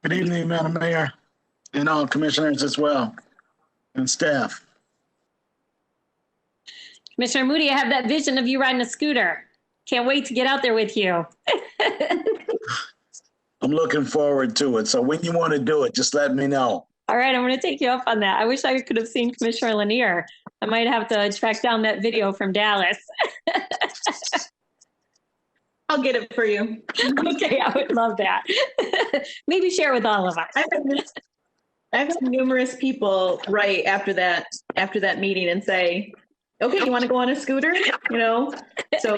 Good evening, Madam Mayor, and all commissioners as well, and staff. Commissioner Moody, I have that vision of you riding a scooter. Can't wait to get out there with you. I'm looking forward to it. So when you want to do it, just let me know. All right, I'm going to take you up on that. I wish I could have seen Commissioner Lanier. I might have to track down that video from Dallas. I'll get it for you. Okay, I would love that. Maybe share with all of us. I've had numerous people write after that meeting and say, okay, you want to go on a scooter? You know, so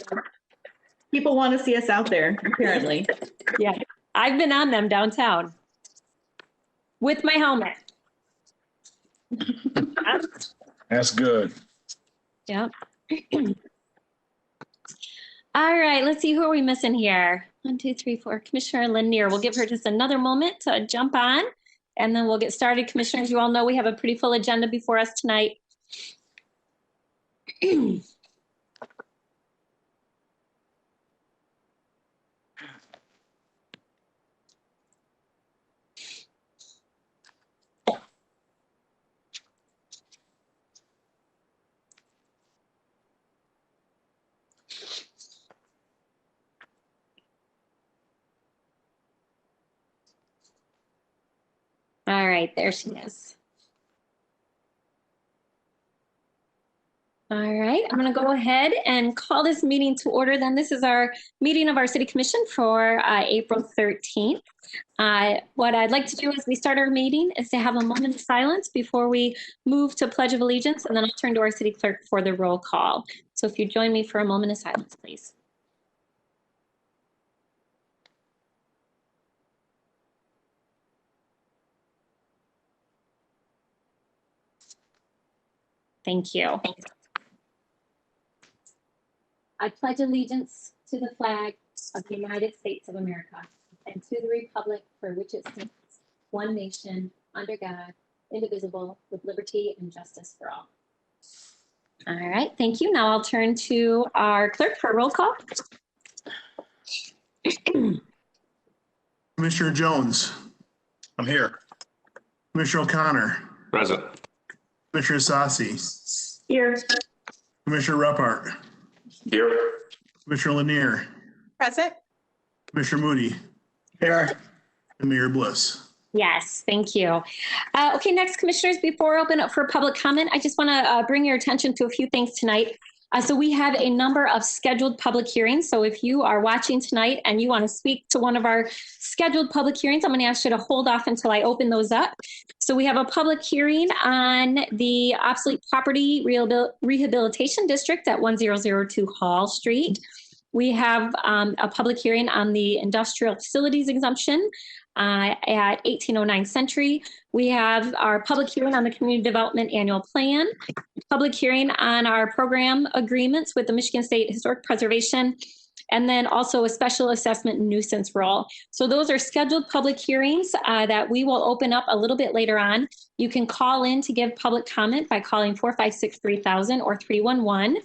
people want to see us out there, apparently. Yeah, I've been on them downtown with my helmet. That's good. Yep. All right, let's see, who are we missing here? 1, 2, 3, 4. Commissioner Lanier. We'll give her just another moment to jump on, and then we'll get started. Commissioners, you all know we have a pretty full agenda before us tonight. All right, there she is. All right, I'm going to go ahead and call this meeting to order. Then this is our meeting of our City Commission for April 13th. What I'd like to do as we start our meeting is to have a moment of silence before we move to Pledge of Allegiance, and then I'll turn to our City Clerk for the roll call. So if you join me for a moment of silence, please. Thank you. I pledge allegiance to the flag of the United States of America and to the republic for which it stands, one nation, under God, indivisible, with liberty and justice for all. All right, thank you. Now I'll turn to our clerk for a roll call. Commissioner Jones, I'm here. Commissioner O'Connor, Present. Commissioner Sassi, Here. Commissioner Ruppert, Here. Commissioner Lanier, Present. Commissioner Moody, Here. and Mayor Bliss. Yes, thank you. Okay, next, commissioners, before I open up for public comment, I just want to bring your attention to a few things tonight. So we have a number of scheduled public hearings. So if you are watching tonight and you want to speak to one of our scheduled public hearings, I'm going to ask you to hold off until I open those up. So we have a public hearing on the obsolete property rehabilitation district at 1002 Hall Street. We have a public hearing on the industrial facilities exemption at 1809 Century. We have our public hearing on the community development annual plan, public hearing on our program agreements with the Michigan State Historic Preservation, and then also a special assessment nuisance role. So those are scheduled public hearings that we will open up a little bit later on. You can call in to give public comment by calling 456-3000 or 311.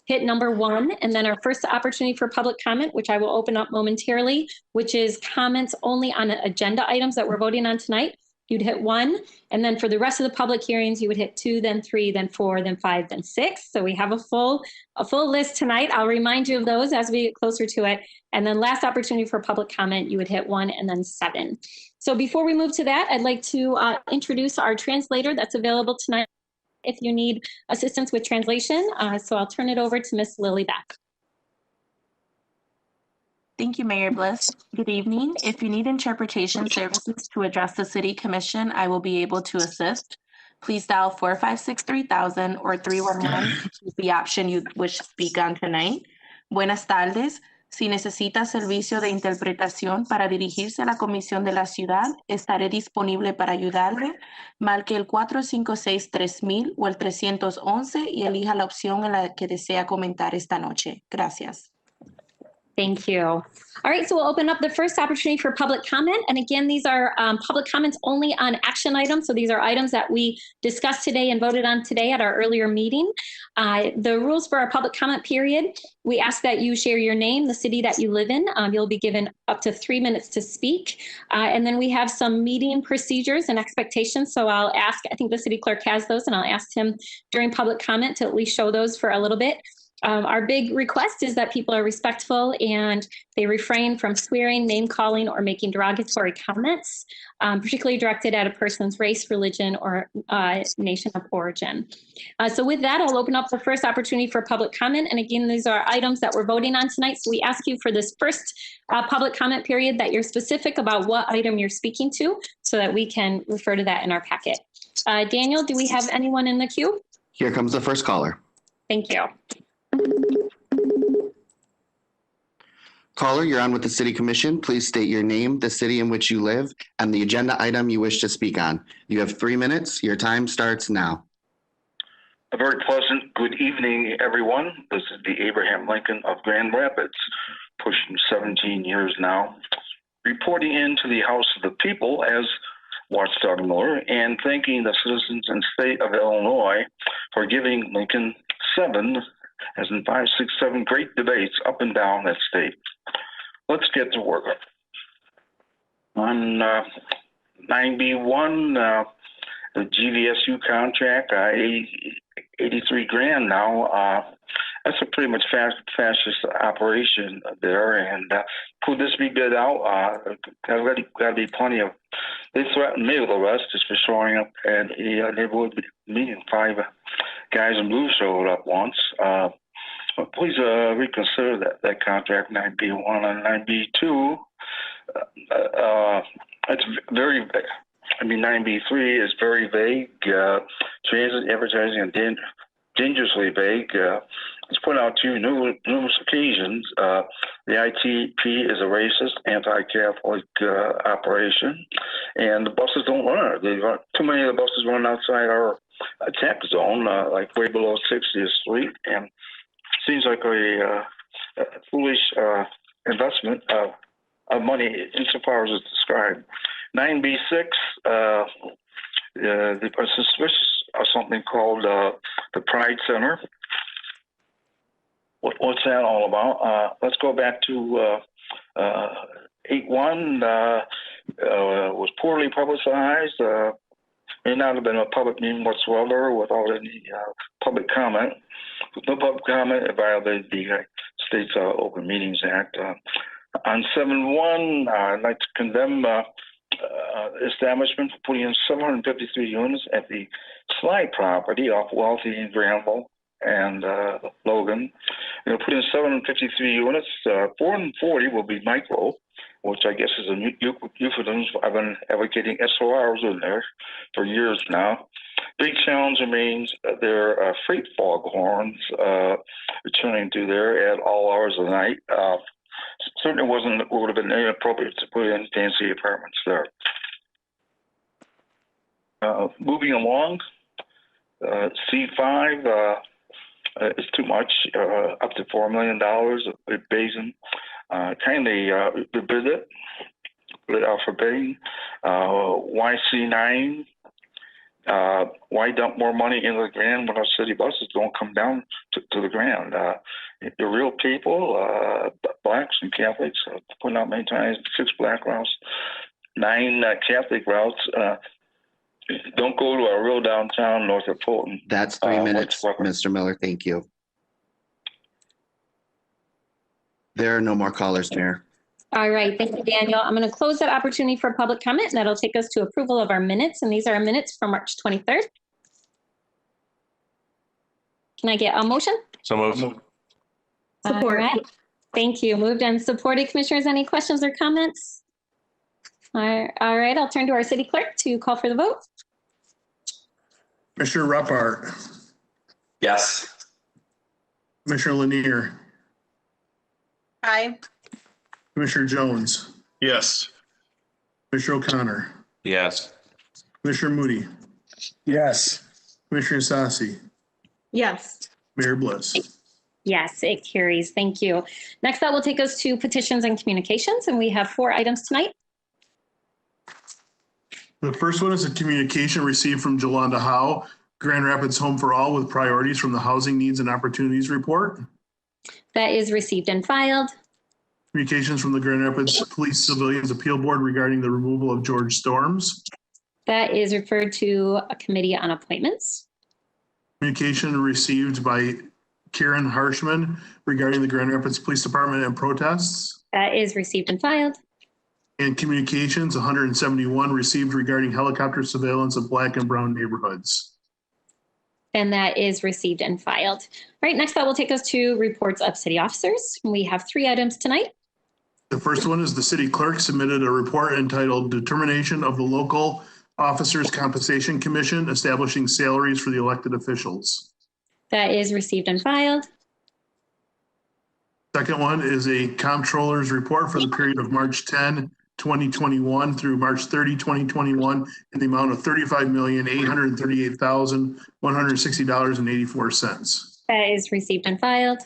Hit number 1, and then our first opportunity for public comment, which I will open up momentarily, which is comments only on agenda items that we're voting on tonight. You'd hit 1, and then for the rest of the public hearings, you would hit 2, then 3, then 4, then 5, then 6. So we have a full list tonight. I'll remind you of those as we get closer to it. And then last opportunity for public comment, you would hit 1 and then 7. So before we move to that, I'd like to introduce our translator that's available tonight if you need assistance with translation. So I'll turn it over to Miss Lily Beck. Thank you, Mayor Bliss. Good evening. If you need interpretation services to address the City Commission, I will be able to assist. Please dial 456-3000 or 311 to choose the option you wish to speak on tonight. Buenas tardes. Si necesita servicio de interpretación para dirigirse a la Comisión de la Ciudad, estaré disponible para ayudarle. Marque el 456-3000 o el 311 y elija la opción en la que desea comentar esta noche. Gracias. Thank you. All right, so we'll open up the first opportunity for public comment. And again, these are public comments only on action items. So these are items that we discussed today and voted on today at our earlier meeting. The rules for our public comment period, we ask that you share your name, the city that you live in. You'll be given up to 3 minutes to speak. And then we have some meeting procedures and expectations. So I'll ask, I think the city clerk has those, and I'll ask him during public comment to at least show those for a little bit. Our big request is that people are respectful and they refrain from swearing, name calling, or making derogatory comments, particularly directed at a person's race, religion, or nation of origin. So with that, I'll open up the first opportunity for public comment. And again, these are items that we're voting on tonight. So we ask you for this first public comment period that you're specific about what item you're speaking to so that we can refer to that in our packet. Daniel, do we have anyone in the queue? Here comes the first caller. Thank you. Caller, you're on with the City Commission. Please state your name, the city in which you live, and the agenda item you wish to speak on. You have 3 minutes. Your time starts now. A very pleasant good evening, everyone. This is the Abraham Lincoln of Grand Rapids, pushing 17 years now, reporting into the House of the People as Watchdog Miller, and thanking the citizens and state of Illinois for giving Lincoln 7, as in 5, 6, 7 great debates up and down that state. Let's get to work. On 9B1, the GVSU contract, 83 grand now. That's a pretty much fascist operation there. And could this be bid out? There's got to be plenty of. They threatened me with arrest just for showing up at a neighborhood meeting. 5 guys in blue showed up once. Please reconsider that contract 9B1 and 9B2. It's very vague. I mean, 9B3 is very vague. Transit advertising and dangerously vague. It's put out to numerous occasions. The ITP is a racist, anti-Catholic operation, and the buses don't run. Too many of the buses run outside our attack zone, like way below 60th Street, and seems like a foolish investment of money insofar as it's described. 9B6, they are suspicious of something called the Pride Center. What's that all about? Let's go back to 8-1. Was poorly publicized. May not have been a public meeting whatsoever without any public comment. With no public comment, it violated the state's Open Meetings Act. On 7-1, I'd like to condemn establishment for putting in 753 units at the Sly property off Wealthy and Granville and Logan. They'll put in 753 units. 440 will be micro, which I guess is a euphemism. I've been advocating SORs in there for years now. Big challenge remains their freight foghorns returning to there at all hours of the night. Certainly would have been inappropriate to put in fancy apartments there. Moving along, C5 is too much, up to $4 million of Basin. Kindly rebid it, put it out for bidding. YC9, why dump more money into the ground when our city buses don't come down to the ground? The real people, blacks and Catholics, putting out many times, 6 black routes, 9 Catholic routes. Don't go to a real downtown north of Fulton. That's 3 minutes, Mr. Miller. Thank you. There are no more callers, Mayor. All right, thank you, Daniel. I'm going to close that opportunity for public comment, and that'll take us to approval of our minutes. And these are our minutes from March 23rd. Can I get a motion? So moved. Support. All right. Thank you. Moved and supported. Commissioners, any questions or comments? All right, I'll turn to our city clerk to call for the vote. Commissioner Ruppert, Yes. Commissioner Lanier, Aye. Commissioner Jones, Yes. Commissioner O'Connor, Yes. Commissioner Moody, Yes. Commissioner Sassi, Yes. Mayor Bliss. Yes, it carries. Thank you. Next, that will take us to petitions and communications, and we have 4 items tonight. The first one is a communication received from Jolanda Howe, Grand Rapids Home for All, with priorities from the Housing Needs and Opportunities Report. That is received and filed. Communications from the Grand Rapids Police Civilians Appeal Board regarding the removal of George Storms. That is referred to a committee on appointments. Communication received by Karen Harshman regarding the Grand Rapids Police Department and protests. That is received and filed. And communications, 171 received regarding helicopter surveillance of Black and brown neighborhoods. And that is received and filed. All right, next that will take us to reports of city officers. We have 3 items tonight. The first one is the city clerk submitted a report entitled Determination of the Local Officers Compensation Commission Establishing Salaries for the Elected Officials. That is received and filed. Second one is a comptroller's report for the period of March 10, 2021 through March 30, 2021 in the amount of $35,838,160.84. That is received and filed.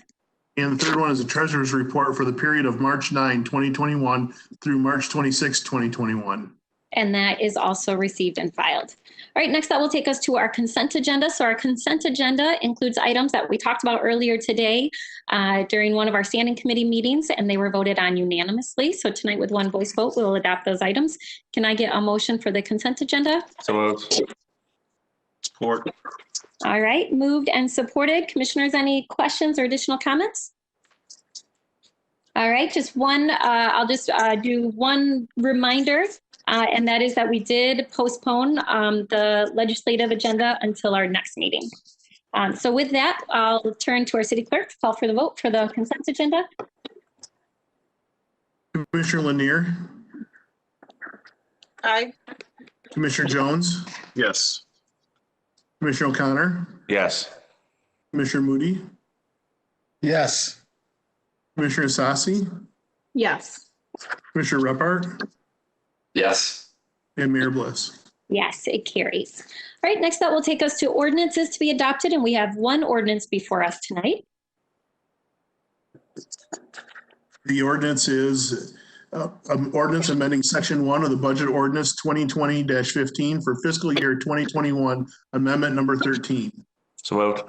And the third one is a treasurer's report for the period of March 9, 2021 through March 26, 2021. And that is also received and filed. All right, next that will take us to our consent agenda. So our consent agenda includes items that we talked about earlier today during one of our standing committee meetings, and they were voted on unanimously. So tonight with one voice vote, we'll adopt those items. Can I get a motion for the consent agenda? So moved. Support. All right, moved and supported. Commissioners, any questions or additional comments? All right, just one, I'll just do one reminder. And that is that we did postpone the legislative agenda until our next meeting. So with that, I'll turn to our city clerk to call for the vote for the consent agenda. Commissioner Lanier, Aye. Commissioner Jones, Yes. Commissioner O'Connor, Yes. Commissioner Moody, Yes. Commissioner Sassi, Yes. Commissioner Repart, Yes. and Mayor Bliss. Yes, it carries. All right, next that will take us to ordinances to be adopted, and we have one ordinance before us tonight. The ordinance is ordinance amending section 1 of the budget ordinance 2020-15 for fiscal year 2021, amendment number 13. So moved.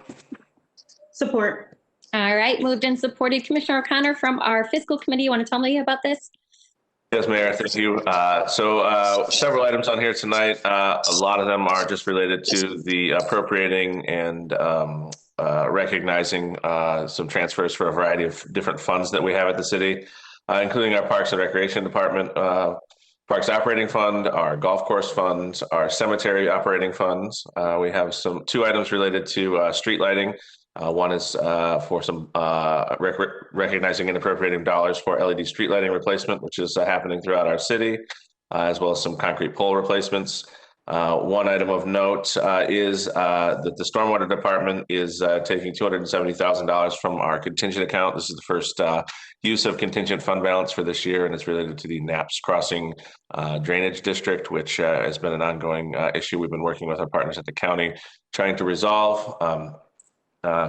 Support. All right, moved and supported. Commissioner O'Connor from our fiscal committee, you want to tell me about this? Yes, Mayor, thank you. Several items on here tonight. A lot of them are just related to the appropriating and recognizing some transfers for a variety of different funds that we have at the city, including our Parks and Recreation Department, Parks Operating Fund, our Golf Course Fund, our Cemetery Operating Funds. We have 2 items related to street lighting. One is for some recognizing and appropriating dollars for LED street lighting replacement, which is happening throughout our city, as well as some concrete pole replacements. One item of note is that the Stormwater Department is taking $270,000 from our contingent account. This is the first use of contingent fund balance for this year, and it's related to the Knapp's Crossing Drainage District, which has been an ongoing issue we've been working with our partners at the county trying to resolve.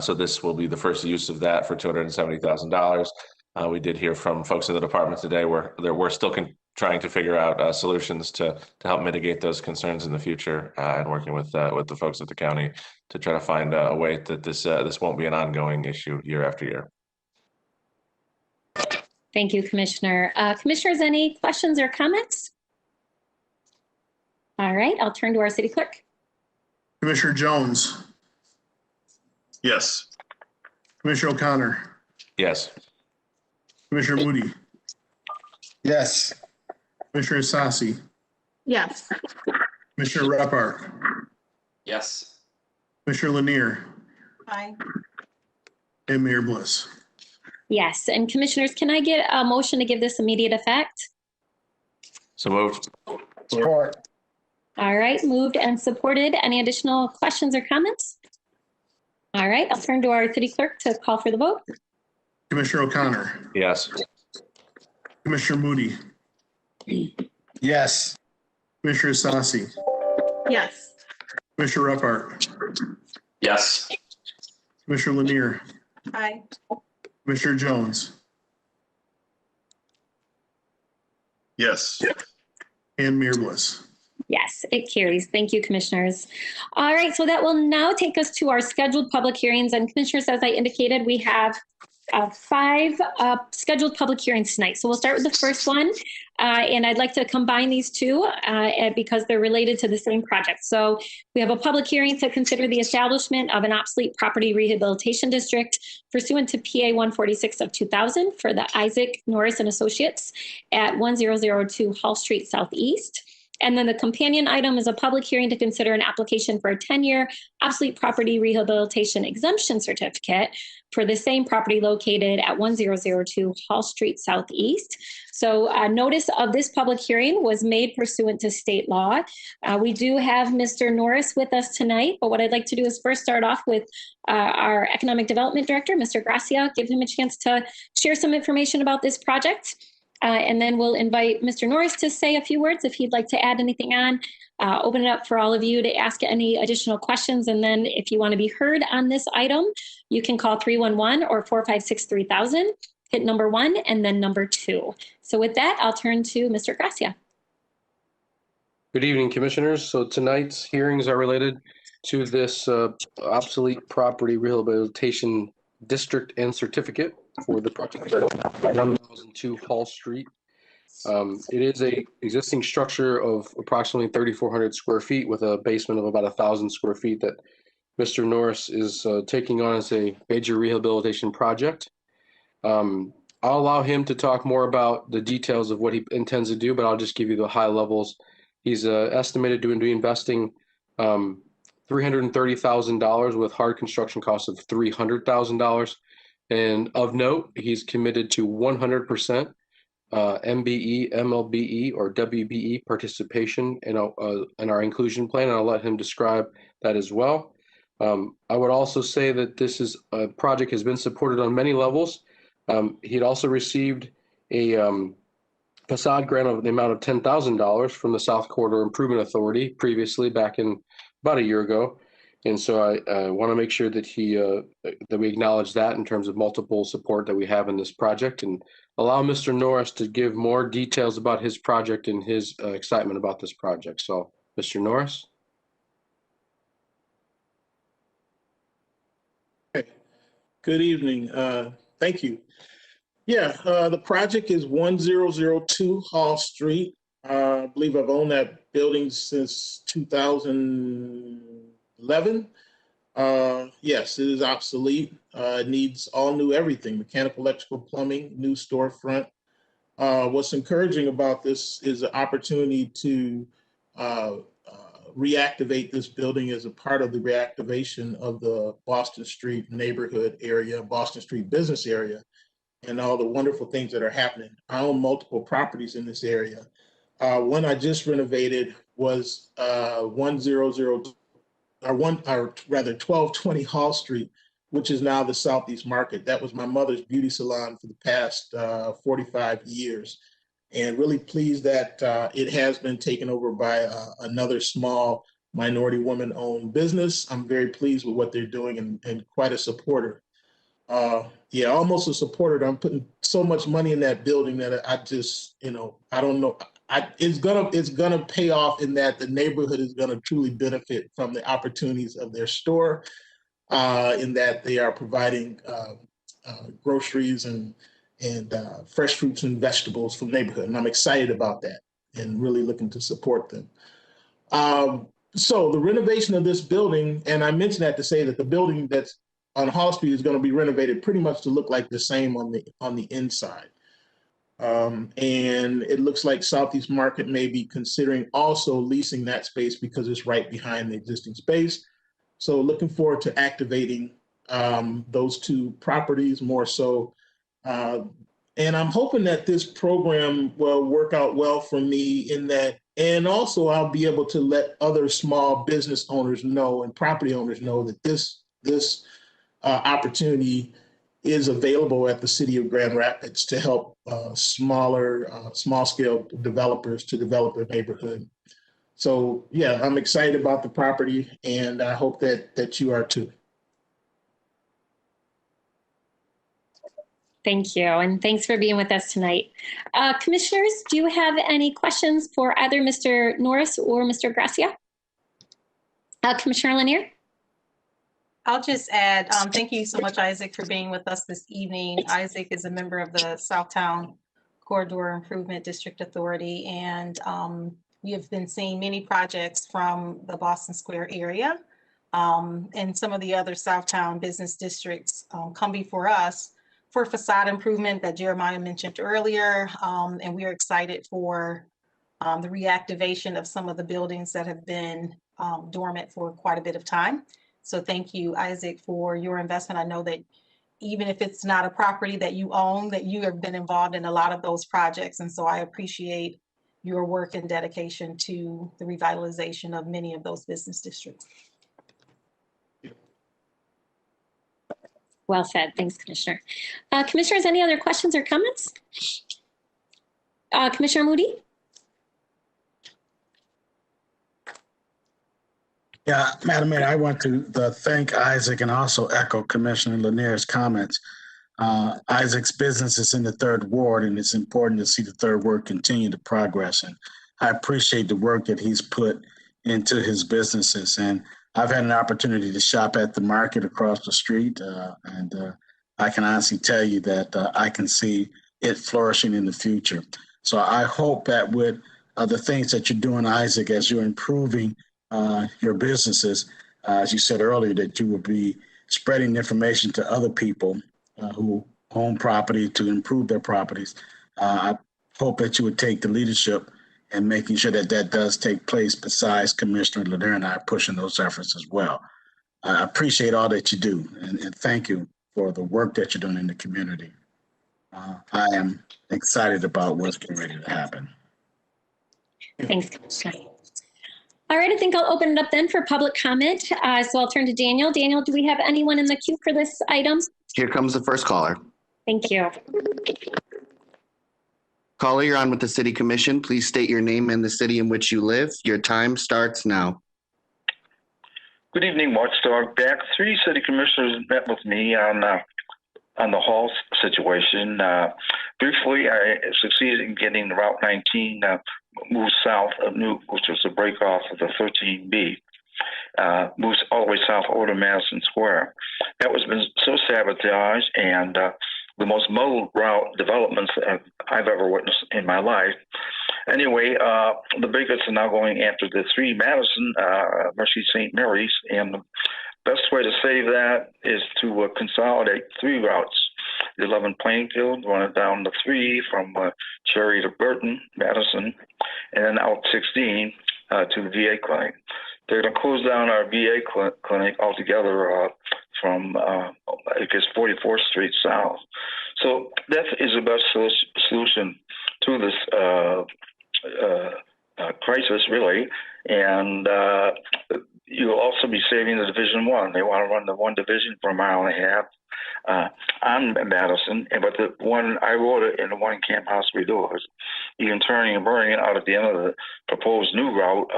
So this will be the first use of that for $270,000. We did hear from folks in the department today where we're still trying to figure out solutions to help mitigate those concerns in the future, and working with the folks at the county to try to find a way that this won't be an ongoing issue year after year. Thank you, Commissioner. Commissioners, any questions or comments? All right, I'll turn to our city clerk. Commissioner Jones, Yes. Commissioner O'Connor, Yes. Commissioner Moody, Yes. Commissioner Sassi, Yes. Commissioner Repart, Yes. Commissioner Lanier, Aye. and Mayor Bliss. Yes, and Commissioners, can I get a motion to give this immediate effect? So moved. Support. All right, moved and supported. Any additional questions or comments? All right, I'll turn to our city clerk to call for the vote. Commissioner O'Connor, Yes. Commissioner Moody, Yes. Commissioner Sassi, Yes. Commissioner Repart, Yes. Commissioner Lanier, Aye. Commissioner Jones, Yes. and Mayor Bliss. Yes, it carries. Thank you, Commissioners. All right, so that will now take us to our scheduled public hearings. And Commissioners, as I indicated, we have 5 scheduled public hearings tonight. So we'll start with the first one, and I'd like to combine these two because they're related to the same project. So we have a public hearing to consider the establishment of an obsolete property rehabilitation district pursuant to PA 146 of 2000 for the Isaac Norris and Associates at 1002 Hall Street Southeast. And then the companion item is a public hearing to consider an application for a 10-year obsolete property rehabilitation exemption certificate for the same property located at 1002 Hall Street Southeast. So notice of this public hearing was made pursuant to state law. We do have Mr. Norris with us tonight, but what I'd like to do is first start off with our Economic Development Director, Mr. Gracia, give him a chance to share some information about this project. And then we'll invite Mr. Norris to say a few words if he'd like to add anything on. Open it up for all of you to ask any additional questions. And then if you want to be heard on this item, you can call 311 or 456-3000, hit number 1 and then number 2. So with that, I'll turn to Mr. Gracia. Good evening, Commissioners. So tonight's hearings are related to this obsolete property rehabilitation district and certificate for the project at 1002 Hall Street. It is a existing structure of approximately 3,400 square feet with a basement of about 1,000 square feet that Mr. Norris is taking on as a major rehabilitation project. I'll allow him to talk more about the details of what he intends to do, but I'll just give you the high levels. He's estimated to be investing $330,000 with hard construction costs of $300,000. And of note, he's committed to 100% MBE, MLBE, or WBE participation in our inclusion plan. And I'll let him describe that as well. I would also say that this is a project has been supported on many levels. He'd also received a facade grant of the amount of $10,000 from the South Corridor Improvement Authority previously back in about a year ago. And so I want to make sure that that we acknowledge that in terms of multiple support that we have in this project, and allow Mr. Norris to give more details about his project and his excitement about this project. So, Mr. Norris. Good evening. Thank you. Yeah, the project is 1002 Hall Street. I believe I've owned that building since 2011. Yes, it is obsolete. It needs all new everything, mechanical, electrical, plumbing, new storefront. What's encouraging about this is the opportunity to reactivate this building as a part of the reactivation of the Boston Street neighborhood area, Boston Street business area, and all the wonderful things that are happening. I own multiple properties in this area. One I just renovated was 1220 Hall Street, which is now the Southeast Market. That was my mother's beauty salon for the past 45 years. And really pleased that it has been taken over by another small minority woman-owned business. I'm very pleased with what they're doing and quite a supporter. Yeah, almost a supporter. I'm putting so much money in that building that I just, I don't know. It's gonna pay off in that the neighborhood is gonna truly benefit from the opportunities of their store, in that they are providing groceries and fresh fruits and vegetables from the neighborhood. And I'm excited about that and really looking to support them. So the renovation of this building, and I mentioned that to say that the building that's on Hall Street is going to be renovated pretty much to look like the same on the inside. And it looks like Southeast Market may be considering also leasing that space because it's right behind the existing space. So looking forward to activating those two properties more so. And I'm hoping that this program will work out well for me in that, and also I'll be able to let other small business owners know and property owners know that this opportunity is available at the city of Grand Rapids to help small scale developers to develop their neighborhood. So yeah, I'm excited about the property, and I hope that you are too. Thank you, and thanks for being with us tonight. Commissioners, do you have any questions for either Mr. Norris or Mr. Gracia? Commissioner Lanier? I'll just add, thank you so much, Isaac, for being with us this evening. Isaac is a member of the Southtown Corridor Improvement District Authority, and we have been seeing many projects from the Boston Square area and some of the other Southtown business districts come before us for facade improvement that Jeremiah mentioned earlier. And we are excited for the reactivation of some of the buildings that have been dormant for quite a bit of time. So thank you, Isaac, for your investment. I know that even if it's not a property that you own, that you have been involved in a lot of those projects. And so I appreciate your work and dedication to the revitalization of many of those business districts. Well said. Thanks, Commissioner. Commissioners, any other questions or comments? Commissioner Moody? Yeah, Madam Mayor, I want to thank Isaac and also echo Commissioner Lanier's comments. Isaac's business is in the Third Ward, and it's important to see the Third Ward continue to progress. And I appreciate the work that he's put into his businesses. And I've had an opportunity to shop at the market across the street, and I can honestly tell you that I can see it flourishing in the future. So I hope that with the things that you're doing, Isaac, as you're improving your businesses, as you said earlier, that you will be spreading information to other people who own property to improve their properties. I hope that you would take the leadership and making sure that that does take place, besides Commissioner Lanier and I pushing those efforts as well. I appreciate all that you do, and thank you for the work that you're doing in the community. I am excited about what's getting ready to happen. Thanks, Commissioner. All right, I think I'll open it up then for public comment. So I'll turn to Daniel. Daniel, do we have anyone in the queue for this item? Here comes the first caller. Thank you. Caller, you're on with the City Commission. Please state your name and the city in which you live. Your time starts now. Good evening, Watchdog. Back 3 city commissioners met with me on the hall situation. Briefly, I succeeded in getting Route 19 moved south of Nuke, which was a break off of the 13B. Moves all the way south over to Madison Square. That was been so sabotaged, and the most muddled route developments that I've ever witnessed in my life. Anyway, the bigots are now going after the 3 Madison, Mercy St. Mary's, and the best way to save that is to consolidate 3 routes. 11 Plainfield, running down the 3 from Cherry to Burton, Madison, and then out 16 to the VA clinic. They're going to close down our VA clinic altogether from, I guess, 44th Street south. So that is the best solution to this crisis, really. And you'll also be saving the Division 1. They want to run the 1 division for a mile and a half on Madison, but the one I wrote it in the one in Camp House Redoors, even turning and burning out at the end of the proposed new route.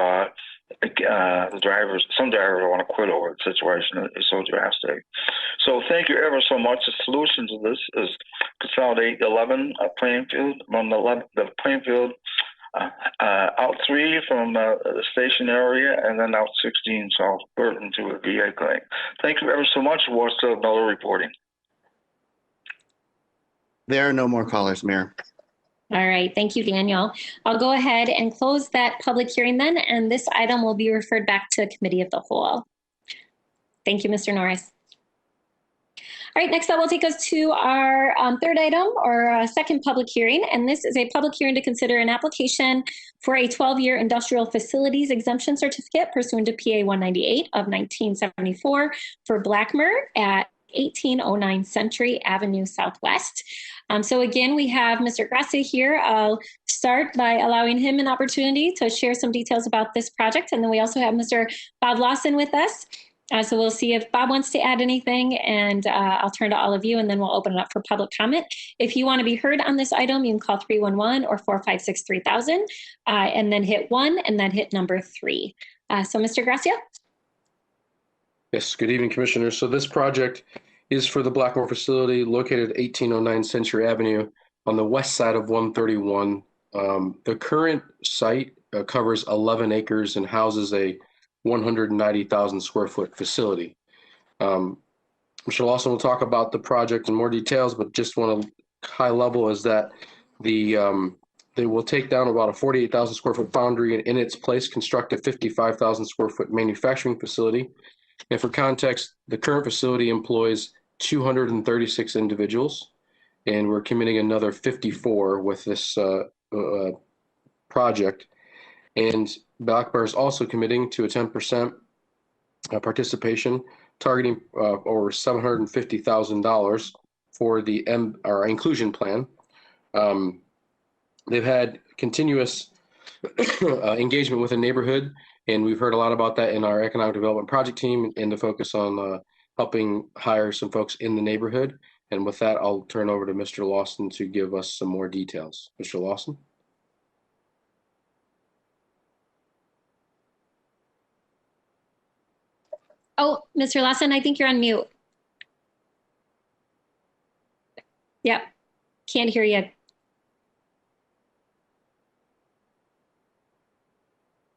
Some drivers want to quit over the situation. It's so drastic. So thank you ever so much. The solution to this is consolidate 11 Plainfield, run the Plainfield out 3 from the station area, and then out 16 South Burton to a VA clinic. Thank you ever so much. What's Miller reporting? There are no more callers, Mayor. All right, thank you, Daniel. I'll go ahead and close that public hearing then, and this item will be referred back to Committee of the Whole. Thank you, Mr. Norris. All right, next up, we'll take us to our third item, or second public hearing, and this is a public hearing to consider an application for a 12-year industrial facilities exemption certificate pursuant to PA 198 of 1974 for Blackmer at 1809 Century Avenue Southwest. So again, we have Mr. Gracia here. I'll start by allowing him an opportunity to share some details about this project, and then we also have Mr. Bob Lawson with us. So we'll see if Bob wants to add anything, and I'll turn to all of you, and then we'll open it up for public comment. If you want to be heard on this item, you can call 311 or 456-3000, and then hit 1 and then hit number 3. So Mr. Gracia? Yes, good evening, Commissioners. So this project is for the Blackmer facility located at 1809 Century Avenue on the west side of 131. The current site covers 11 acres and houses a 190,000 square foot facility. Mr. Lawson will talk about the project in more details, but just want to high level is that they will take down about a 48,000 square foot foundry and in its place construct a 55,000 square foot manufacturing facility. And for context, the current facility employs 236 individuals, and we're committing another 54 with this project. And Blackmer is also committing to a 10% participation, targeting over $750,000 for the inclusion plan. They've had continuous engagement with the neighborhood, and we've heard a lot about that in our economic development project team and the focus on helping hire some folks in the neighborhood. And with that, I'll turn over to Mr. Lawson to give us some more details. Mr. Lawson? Oh, Mr. Lawson, I think you're on mute. Yep, can't hear you.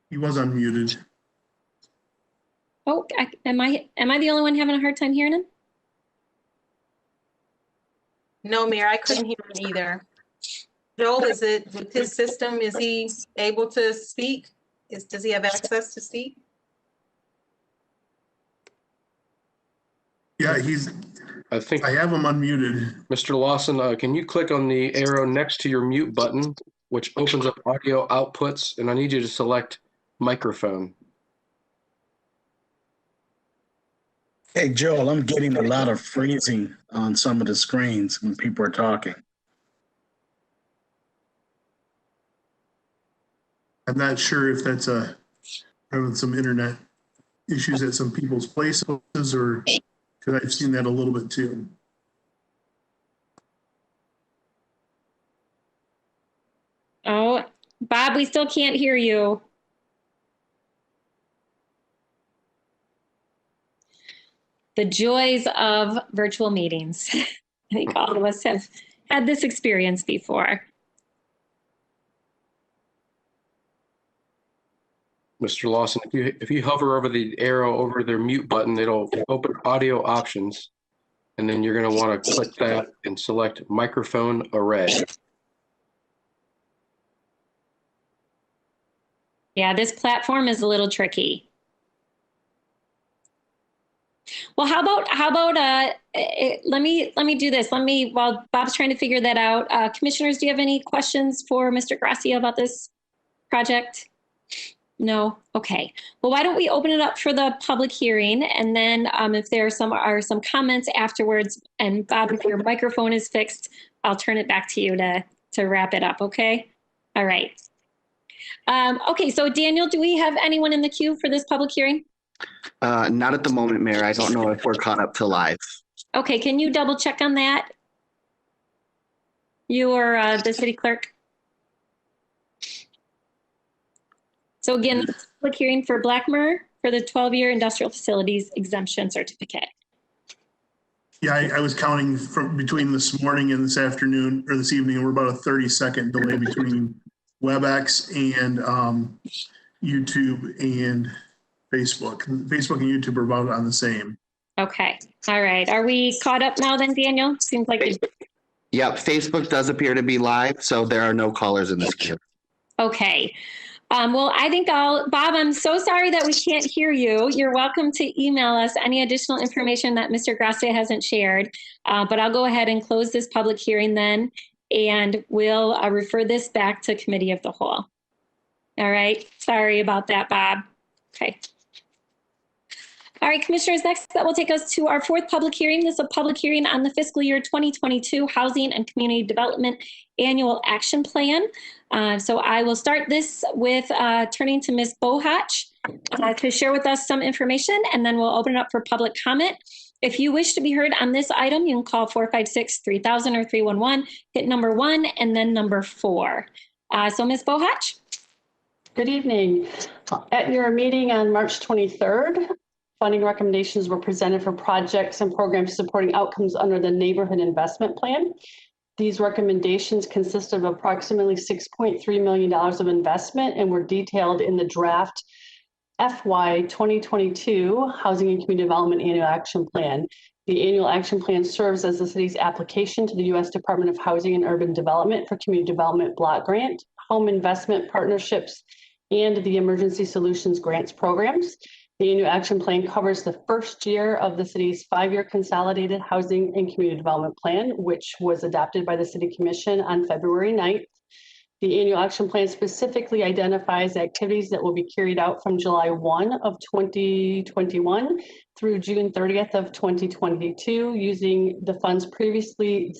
He was unmuted. Oh, am I the only one having a hard time hearing him? No, Mayor, I couldn't hear him either. Joel, is it with his system? Is he able to speak? Does he have access to speak? Yeah, I think I have him unmuted. Mr. Lawson, can you click on the arrow next to your mute button, which opens up audio outputs, and I need you to select microphone. Hey, Joel, I'm getting a lot of freezing on some of the screens when people are talking. I'm not sure if that's having some internet issues at some people's places, or because I've seen that a little bit too. Oh, Bob, we still can't hear you. The joys of virtual meetings. I think all of us have had this experience before. Mr. Lawson, if you hover over the arrow over their mute button, it'll open audio options, and then you're going to want to click that and select microphone array. Yeah, this platform is a little tricky. Well, how about let me do this. While Bob's trying to figure that out, commissioners, do you have any questions for Mr. Gracia about this project? No? Okay. Well, why don't we open it up for the public hearing, and then if there are some comments afterwards, and Bob, if your microphone is fixed, I'll turn it back to you to wrap it up, okay? All right. Okay, so Daniel, do we have anyone in the queue for this public hearing? Not at the moment, Mayor. I don't know if we're caught up to live. Okay, can you double check on that? You or the city clerk? So again, public hearing for Blackmer for the 12-year industrial facilities exemption certificate. Yeah, I was counting from between this morning and this afternoon or this evening. We're about a 30-second delay between WebEx and YouTube and Facebook. Facebook and YouTube are about on the same. Okay. All right. Are we caught up now then, Daniel? Seems like it. Yep, Facebook does appear to be live, so there are no callers in this queue. Okay. Well, I think Bob, I'm so sorry that we can't hear you. You're welcome to email us any additional information that Mr. Gracia hasn't shared, but I'll go ahead and close this public hearing then, and we'll refer this back to Committee of the Whole. All right. Sorry about that, Bob. Okay. All right, Commissioners, next that will take us to our fourth public hearing. This is a public hearing on the fiscal year 2022 Housing and Community Development Annual Action Plan. So I will start this with turning to Ms. Bohatch to share with us some information, and then we'll open it up for public comment. If you wish to be heard on this item, you can call 456-3000 or 311, hit number 1 and then number 4. So Ms. Bohatch. Good evening. At your meeting on March 23rd, funding recommendations were presented for projects and programs supporting outcomes under the Neighborhood Investment Plan. These recommendations consist of approximately $6.3 million of investment and were detailed in the draft FY 2022 Housing and Community Development Annual Action Plan. The annual action plan serves as the city's application to the U.S. Department of Housing and Urban Development for Community Development Block Grant, Home Investment Partnerships, and the Emergency Solutions Grants programs. The annual action plan covers the first year of the city's 5-year consolidated housing and community development plan, which was adopted by the City Commission on February 9th. The annual action plan specifically identifies activities that will be carried out from July 1 of 2021 through June 30th of 2022 using the funds previously,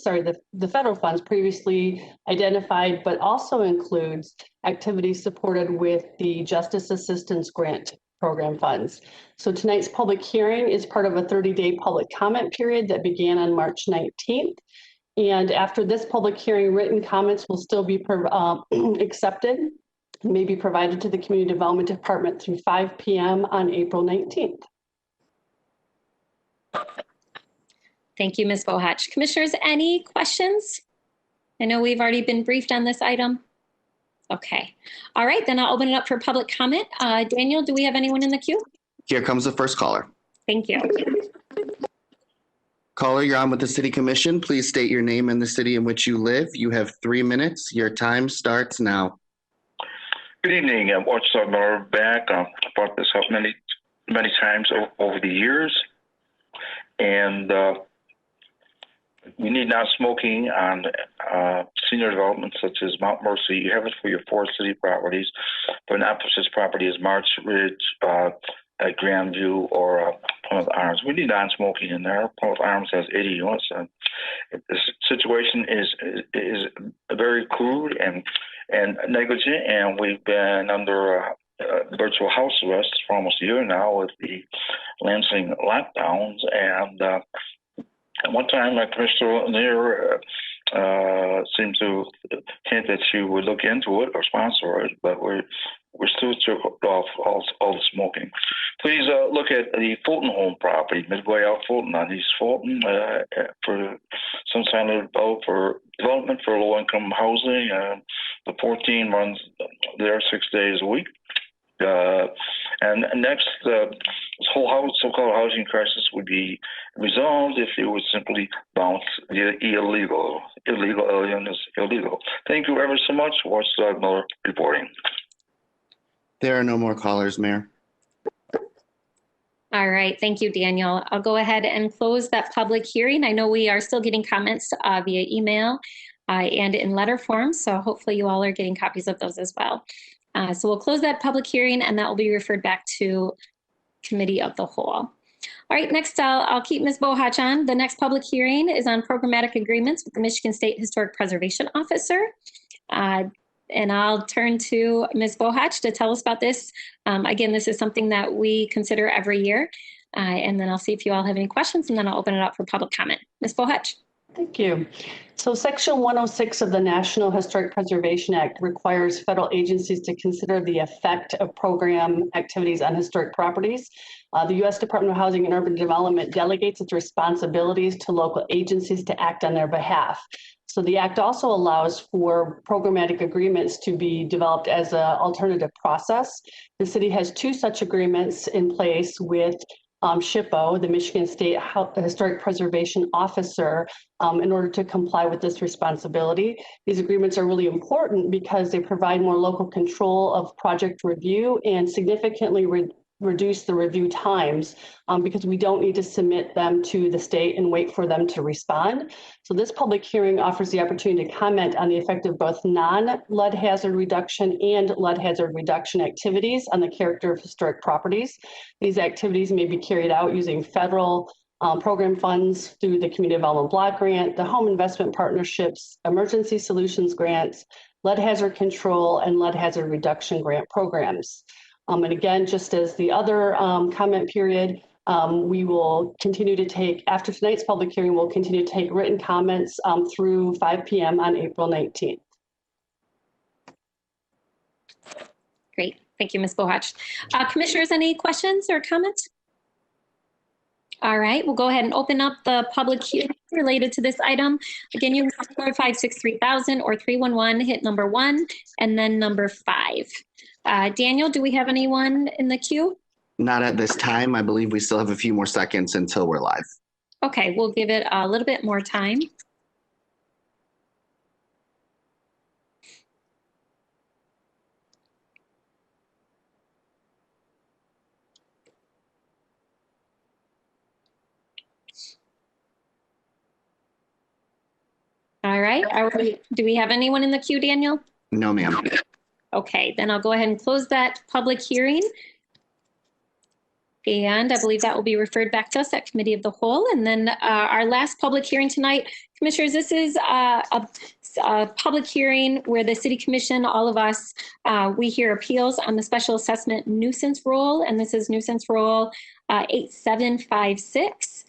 the federal funds previously identified, but also includes activities supported with the Justice Assistance Grant Program funds. So tonight's public hearing is part of a 30-day public comment period that began on March 19th. And after this public hearing, written comments will still be accepted and may be provided to the Community Development Department through 5 p.m. on April 19th. Thank you, Ms. Bohach. Commissioners, any questions? I know we've already been briefed on this item. Okay. All right, then I'll open it up for public comment. Daniel, do we have anyone in the queue? Here comes the first caller. Thank you. Caller, you're on with the City Commission. Please state your name and the city in which you live. You have 3 minutes. Your time starts now. Good evening. Watchdog Miller back. I brought this up many times over the years. And we need not smoking on senior developments such as Mount Mercy. You have it for your 4 city properties, but not for such property as March Ridge, at Grandview, or Plymouth Arms. We need non-smoking in there. Plymouth Arms has 80 units. And the situation is very crude and negligent, and we've been under virtual house arrest for almost a year now with the Lansing lockdowns. And at one time, Commissioner Lanier seemed to hint that she would look into it or sponsor it, but we're still off all the smoking. Please look at the Fulton home property, midway out Fulton on East Fulton, for some kind of development for low-income housing. The 14 runs there 6 days a week. And next, this whole so-called housing crisis would be resolved if it would simply bounce the illegal. Illegal alien is illegal. Thank you ever so much. Watchdog Miller reporting. There are no more callers, Mayor. All right. Thank you, Daniel. I'll go ahead and close that public hearing. I know we are still getting comments via email and in letter form, so hopefully you all are getting copies of those as well. So we'll close that public hearing, and that will be referred back to Committee of the Whole. All right, next I'll keep Ms. Bohach on. The next public hearing is on programmatic agreements with the Michigan State Historic Preservation Officer. And I'll turn to Ms. Bohach to tell us about this. Again, this is something that we consider every year. And then I'll see if you all have any questions, and then I'll open it up for public comment. Ms. Bohach. Thank you. So Section 106 of the National Historic Preservation Act requires federal agencies to consider the effect of program activities on historic properties. The U.S. Department of Housing and Urban Development delegates its responsibilities to local agencies to act on their behalf. So the Act also allows for programmatic agreements to be developed as an alternative process. The city has 2 such agreements in place with SHPO, the Michigan State Historic Preservation Officer, in order to comply with this responsibility. These agreements are really important because they provide more local control of project review and significantly reduce the review times because we don't need to submit them to the state and wait for them to respond. So this public hearing offers the opportunity to comment on the effect of both non-lead hazard reduction and lead hazard reduction activities on the character of historic properties. These activities may be carried out using federal program funds through the Community Development Block Grant, the Home Investment Partnerships, Emergency Solutions Grants, lead hazard control, and lead hazard reduction grant programs. And again, just as the other comment period, we will continue to take, after tonight's public hearing, we'll continue to take written comments through 5 p.m. on April 19th. Great. Thank you, Ms. Bohach. Commissioners, any questions or comments? All right, we'll go ahead and open up the public hearing related to this item. Again, you have 4563000 or 311, hit number 1, and then number 5. Daniel, do we have anyone in the queue? Not at this time. I believe we still have a few more seconds until we're live. Okay, we'll give it a little bit more time. All right, do we have anyone in the queue, Daniel? No, ma'am. Okay, then I'll go ahead and close that public hearing. And I believe that will be referred back to us at Committee of the Whole. And then our last public hearing tonight, Commissioners, this is a public hearing where the City Commission, all of us, we hear appeals on the special assessment nuisance rule. And this is nuisance rule 8756.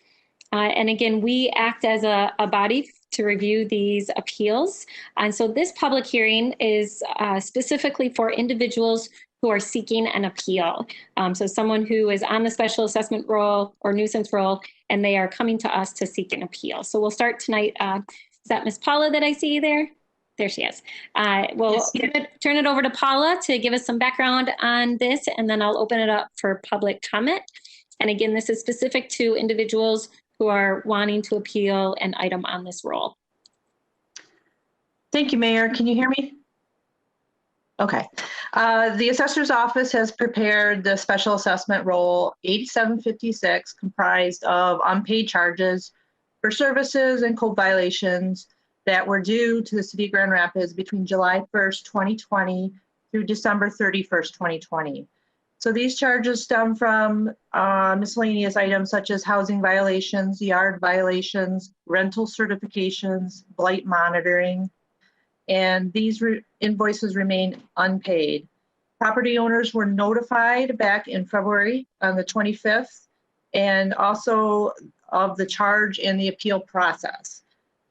And again, we act as a body to review these appeals. And so this public hearing is specifically for individuals who are seeking an appeal. So someone who is on the special assessment roll or nuisance roll, and they are coming to us to seek an appeal. So we'll start tonight. Is that Ms. Paula that I see there? There she is. We'll turn it over to Paula to give us some background on this, and then I'll open it up for public comment. And again, this is specific to individuals who are wanting to appeal an item on this roll. Thank you, Mayor. Can you hear me? Okay. The Assessor's Office has prepared the Special Assessment Roll 8756, comprised of unpaid charges for services and code violations that were due to the City of Grand Rapids between July 1st, 2020 through December 31st, 2020. So these charges stem from miscellaneous items such as housing violations, yard violations, rental certifications, blight monitoring, and these invoices remain unpaid. Property owners were notified back in February on the 25th, and also of the charge and the appeal process.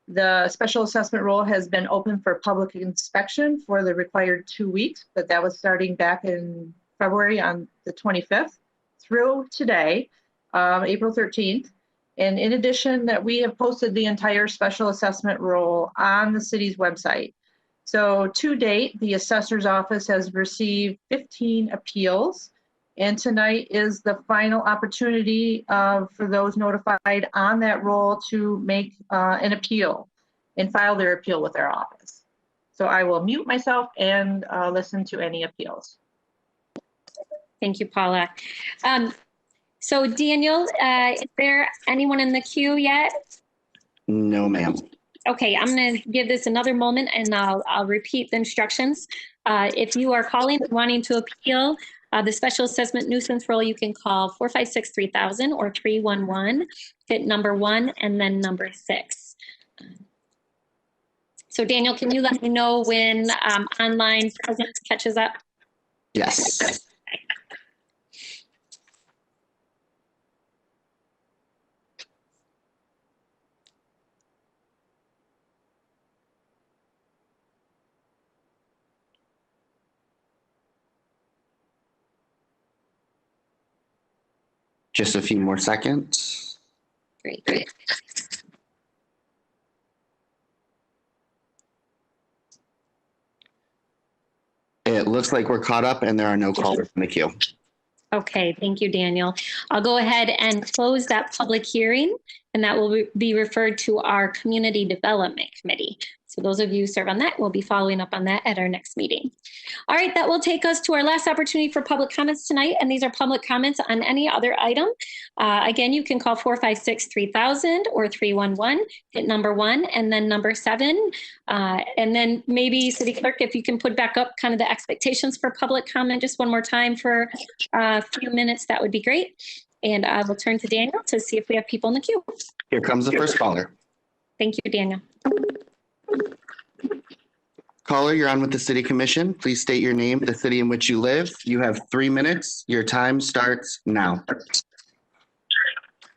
The special assessment roll has been open for public inspection for the required 2 weeks, but that was starting back in February on the 25th through today, April 13th. And in addition, that we have posted the entire special assessment roll on the city's website. So to date, the assessor's office has received 15 appeals, and tonight is the final opportunity for those notified on that roll to make an appeal and file their appeal with our office. So I will mute myself and listen to any appeals. Thank you, Paula. So Daniel, is there anyone in the queue yet? No, ma'am. Okay, I'm going to give this another moment, and I'll repeat the instructions. If you are calling and wanting to appeal the special assessment nuisance roll, you can call 456-3000 or 311, hit number 1 and then number 6. So Daniel, can you let me know when online presence catches up? Yes. Just a few more seconds. Great. It looks like we're caught up and there are no callers in the queue. Okay, thank you, Daniel. I'll go ahead and close that public hearing, and that will be referred to our Community Development Committee. So those of you who serve on that, will be following up on that at our next meeting. All right, that will take us to our last opportunity for public comments tonight, and these are public comments on any other item. Again, you can call 456-3000 or 311, hit number 1 and then number 7. And then maybe City Clerk, if you can put back up kind of the expectations for public comment just one more time for a few minutes, that would be great. And I will turn to Daniel to see if we have people in the queue. Here comes the first caller. Thank you, Daniel. Caller, you're on with the City Commission. Please state your name, the city in which you live. You have 3 minutes. Your time starts now.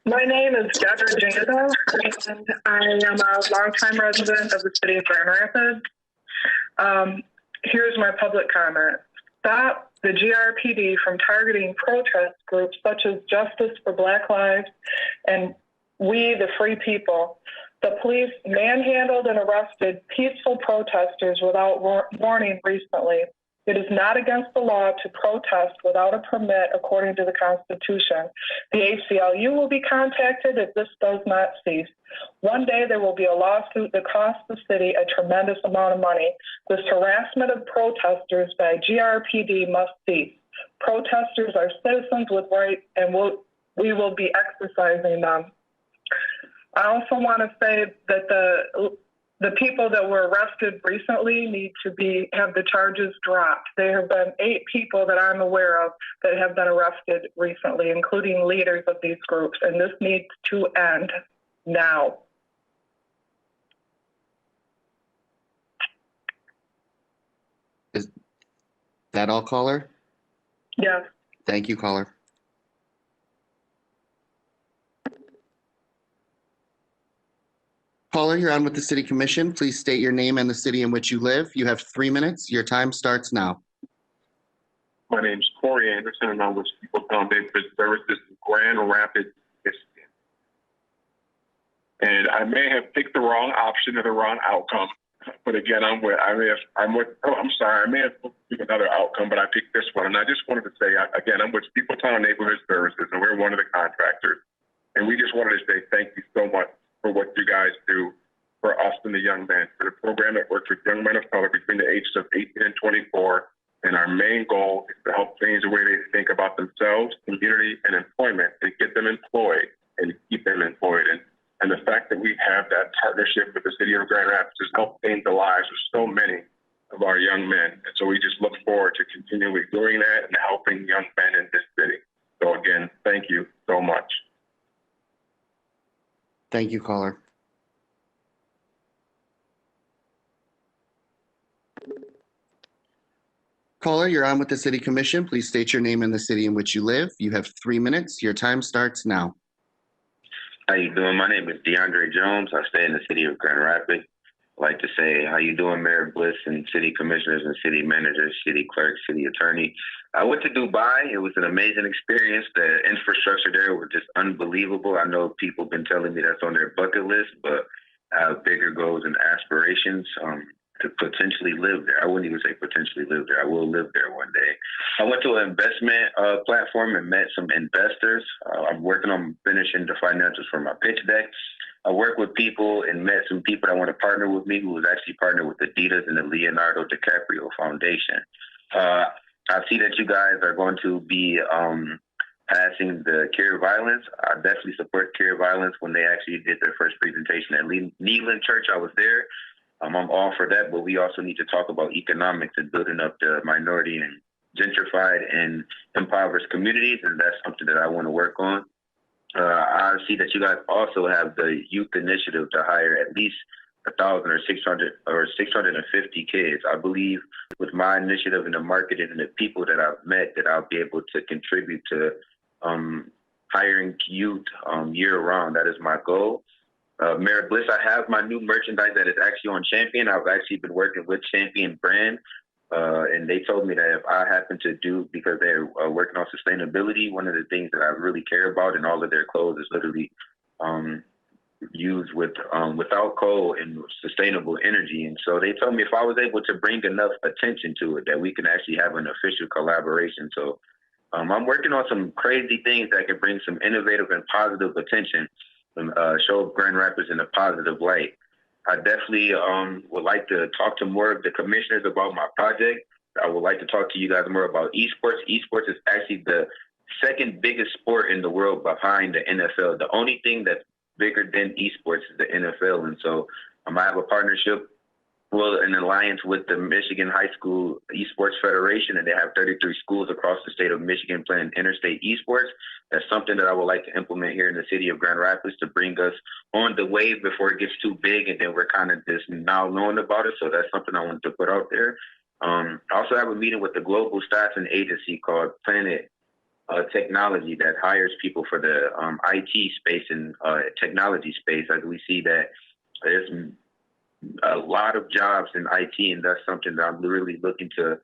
My name is Deborah Jada, and I am a longtime resident of the city of Grand Rapids. Here's my public comment. Stop the GRPD from targeting protest groups such as Justice for Black Lives and We the Free People. The police manhandled and arrested peaceful protesters without warning recently. It is not against the law to protest without a permit according to the Constitution. The ACLU will be contacted if this does not cease. One day there will be a lawsuit that costs the city a tremendous amount of money. This harassment of protesters by GRPD must cease. Protesters are citizens with rights, and we will be exercising them. I also want to say that the people that were arrested recently need to have the charges dropped. There have been 8 people that I'm aware of that have been arrested recently, including leaders of these groups, and this needs to end now. Is that all, caller? Yes. Thank you, caller. Caller, you're on with the City Commission. Please state your name and the city in which you live. You have 3 minutes. Your time starts now. My name is Corey Anderson, and I'm with People Foundation Services in Grand Rapids, Michigan. And I may have picked the wrong option or the wrong outcome, but again, I may have picked another outcome, but I picked this one. And I just wanted to say, again, I'm with People Town Neighborhood Services, and we're one of the contractors. And we just wanted to say thank you so much for what you guys do for us and the young men, for the program that works with young men of color between the ages of 18 and 24. And our main goal is to help change the way they think about themselves, community, and employment, and get them employed and keep them employed. And the fact that we have that partnership with the city of Grand Rapids has helped change the lives of so many of our young men. And so we just look forward to continually doing that and helping young men in this city. So again, thank you so much. Thank you, caller. Caller, you're on with the City Commission. Please state your name and the city in which you live. You have 3 minutes. Your time starts now. How you doing? My name is DeAndre Jones. I stay in the city of Grand Rapids. I'd like to say, how you doing, Mayor Bliss and city commissioners and city managers, city clerks, city attorney. I went to Dubai. It was an amazing experience. The infrastructure there were just unbelievable. I know people have been telling me that's on their bucket list, but I have bigger goals and aspirations to potentially live there. I wouldn't even say potentially live there. I will live there one day. I went to an investment platform and met some investors. I'm working on finishing the financials for my pitch deck. I work with people and met some people that want to partner with me who was actually partnered with Adidas and the Leonardo DiCaprio Foundation. I see that you guys are going to be passing the Cure Violence. I definitely support Cure Violence. When they actually did their first presentation at Needland Church, I was there. I'm all for that, but we also need to talk about economics and building up the minority and gentrified and impoverished communities, and that's something that I want to work on. I see that you guys also have the youth initiative to hire at least 1,000 or 600 or 650 kids. I believe with my initiative and the marketing and the people that I've met that I'll be able to contribute to hiring youth year round. That is my goal. Mayor Bliss, I have my new merchandise that is actually on Champion. I've actually been working with Champion brand. And they told me that if I happen to do, because they're working on sustainability, one of the things that I really care about in all of their clothes is literally used without coal and sustainable energy. And so they told me if I was able to bring enough attention to it, that we can actually have an official collaboration. So I'm working on some crazy things that can bring some innovative and positive attention and show Grand Rapids in a positive light. I definitely would like to talk to more of the commissioners about my project. I would like to talk to you guys more about esports. Esports is actually the second biggest sport in the world behind the NFL. The only thing that's bigger than esports is the NFL. And so I have a partnership, an alliance with the Michigan High School Esports Federation, and they have 33 schools across the state of Michigan playing interstate esports. That's something that I would like to implement here in the city of Grand Rapids to bring us on the wave before it gets too big, and then we're kind of just now knowing about it. So that's something I wanted to put out there. I also have a meeting with the global staffing agency called Planet Technology that hires people for the IT space and technology space. As we see that there's a lot of jobs in IT, and that's something that I'm really looking to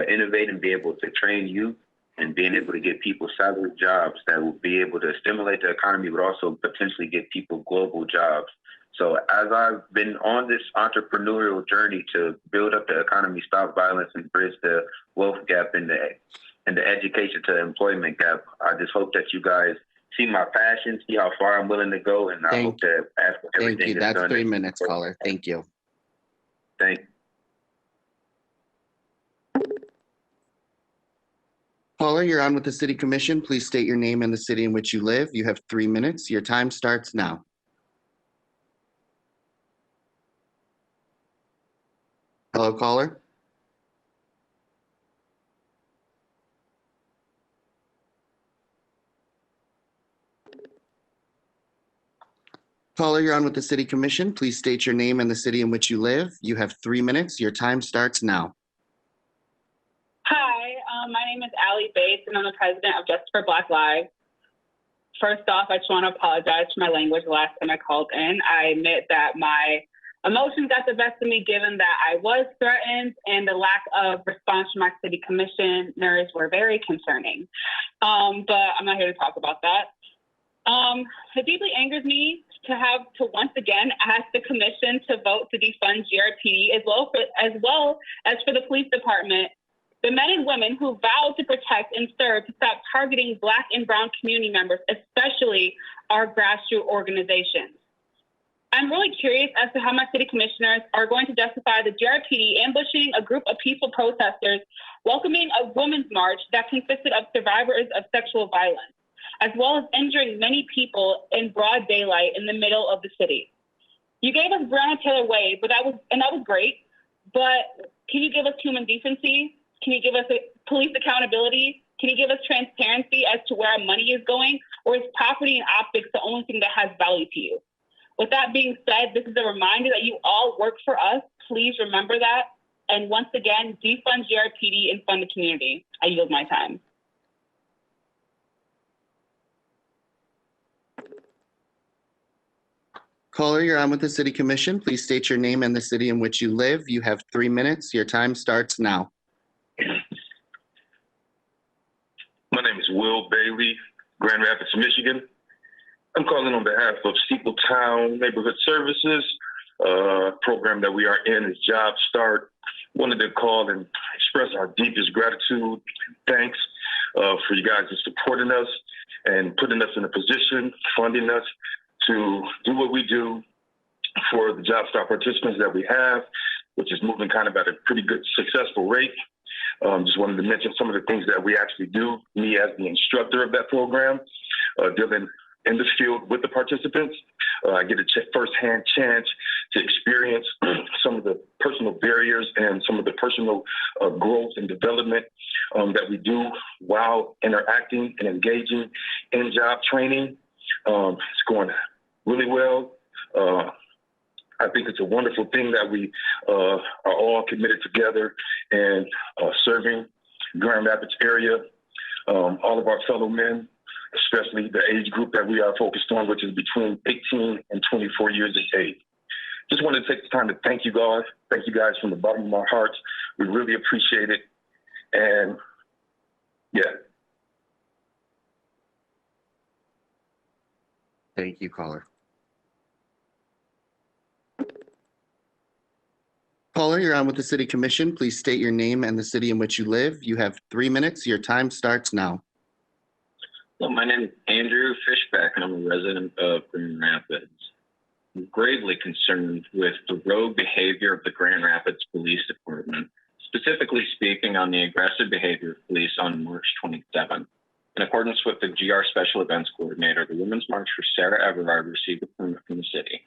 innovate and be able to train youth and being able to get people salary jobs that will be able to stimulate the economy, but also potentially get people global jobs. So as I've been on this entrepreneurial journey to build up the economy, stop violence, and bridge the wealth gap and the education to employment gap, I just hope that you guys see my passion, see how far I'm willing to go, and I hope that after everything Thank you. is That's done, 3 minutes, caller. Thank you. Thank you. Caller, you're on with the City Commission. Please state your name and the city in which you live. You have 3 minutes. Your time starts now. Hello, caller. Caller, you're on with the City Commission. Please state your name and the city in which you live. You have 3 minutes. Your time starts now. Hi, my name is Allie Bates, and I'm the president of Justice for Black Lives. First off, I just want to apologize for my language the last time I called in. I admit that my emotions got the best of me, given that I was threatened, and the lack of response from my city commissioners were very concerning. But I'm not here to talk about that. It deeply angers me to have to once again ask the commission to vote to defund GRTD as well as for the police department. The men and women who vowed to protect and serve to stop targeting Black and Brown community members, especially our grassroots organizations. I'm really curious as to how my city commissioners are going to justify the GRTD ambushing a group of peaceful protesters, welcoming a women's march that consisted of survivors of sexual violence, as well as injuring many people in broad daylight in the middle of the city. You gave us Brown and Taylor Way, that was great, but can you give us human decency? Can you give us police accountability? Can you give us transparency as to where our money is going? Or is property and optics the only thing that has value to you? With that being said, this is a reminder that you all work for us. Please remember that. And once again, defund GRPD and fund the community. I yield my time. Caller, you're on with the City Commission. Please state your name and the city in which you live. You have 3 minutes. Your time starts now. My name is Will Bailey, Grand Rapids, Michigan. I'm calling on behalf of Steeple Town Neighborhood Services. Program that we are in is Job Start. Wanted to call and express our deepest gratitude, thanks for you guys supporting us and putting us in a position, funding us to do what we do for the Job Start participants that we have, which is moving kind of at a pretty good, successful rate. Just wanted to mention some of the things that we actually do, me as the instructor of that program, dealing in the field with the participants. I get a firsthand chance to experience some of the personal barriers and some of the personal growth and development that we do while interacting and engaging in job training. It's going really well. I think it's a wonderful thing that we are all committed together and serving Grand Rapids area, all of our fellow men, especially the age group that we are focused on, which is between 18 and 24 years of age. Just wanted to take the time to thank you guys. Thank you guys from the bottom of our hearts. We really appreciate it. And yeah. Thank you, caller. Caller, you're on with the City Commission. Please state your name and the city in which you live. You have 3 minutes. Your time starts now. Well, my name is Andrew Fishback, and I'm a resident of Grand Rapids. I'm gravely concerned with the rogue behavior of the Grand Rapids Police Department, specifically speaking on the aggressive behavior of police on March 27th. In accordance with the GR Special Events Coordinator, the Women's March for Sarah Everard received a permit from the city.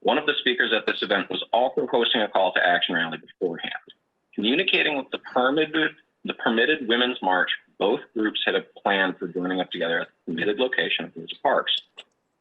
One of the speakers at this event was also hosting a call to action rally beforehand. Communicating with the permitted Women's March, both groups had a plan for joining up together at the permitted location of Rosa Parks.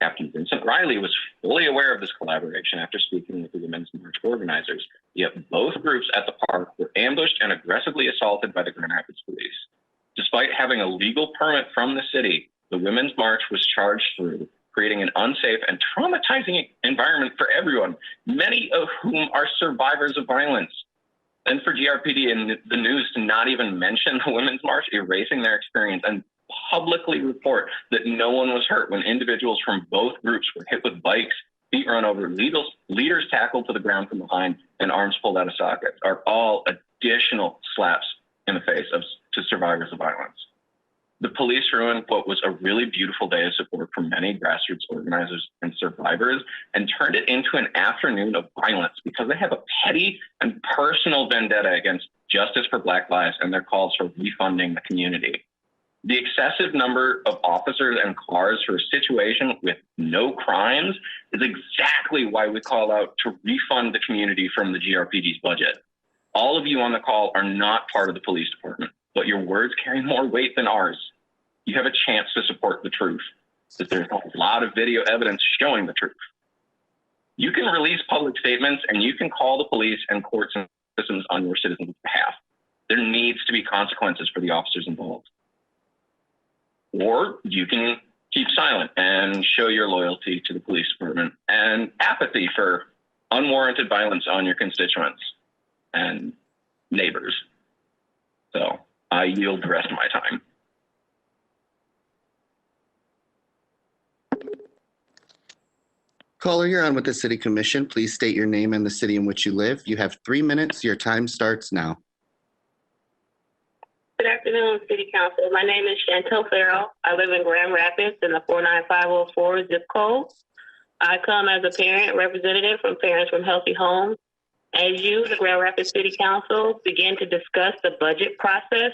Captain Vincent Riley was fully aware of this collaboration after speaking with the Women's March organizers, yet both groups at the park were ambushed and aggressively assaulted by the Grand Rapids Police. Despite having a legal permit from the city, the Women's March was charged through, creating an unsafe and traumatizing environment for everyone, many of whom are survivors of violence. And for GRPD and the news to not even mention the Women's March, erasing their experience and publicly report that no one was hurt when individuals from both groups were hit with bikes, feet run over, leaders tackled to the ground from behind, and arms pulled out of sockets are all additional slaps in the face to survivors of violence. The police ruined what was a really beautiful day of support for many grassroots organizers and survivors and turned it into an afternoon of violence because they have a petty and personal vendetta against Justice for Black Lives and their calls for refunding the community. The excessive number of officers and cars for a situation with no crimes is exactly why we call out to refund the community from the GRPD's budget. All of you on the call are not part of the police department, but your words carry more weight than ours. You have a chance to support the truth, because there's a lot of video evidence showing the truth. You can release public statements and you can call the police and courts and systems on your citizens' behalf. There needs to be consequences for the officers involved. Or you can keep silent and show your loyalty to the police department and apathy for unwarranted violence on your constituents and neighbors. So I yield the rest of my time. Caller, you're on with the City Commission. Please state your name and the city in which you live. You have 3 minutes. Your time starts now. Good afternoon, City Council. My name is Chantel Farrell. I live in Grand Rapids in the 49504 zip code. I come as a parent representative from Parents from Healthy Homes. As you, the Grand Rapids City Council, begin to discuss the budget process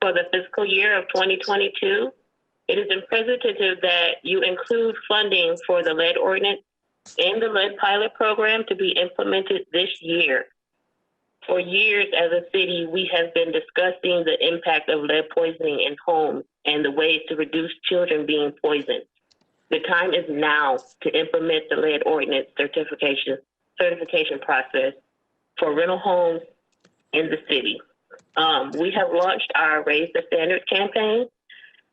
for the fiscal year of 2022, it is imperative that you include funding for the lead ordinance and the lead pilot program to be implemented this year. For years as a city, we have been discussing the impact of lead poisoning in homes and the ways to reduce children being poisoned. The time is now to implement the lead ordinance certification process for rental homes in the city. We have launched our Raise the Standards campaign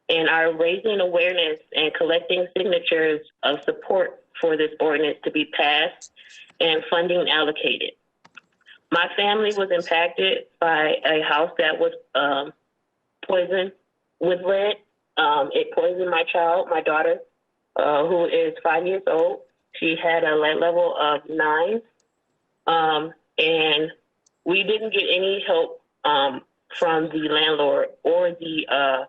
and are raising awareness and collecting signatures of support for this ordinance to be passed and funding allocated. My family was impacted by a house that was poisoned with lead. It poisoned my child, my daughter, who is 5 years old. She had a lead level of 9. And we didn't get any help from the landlord or the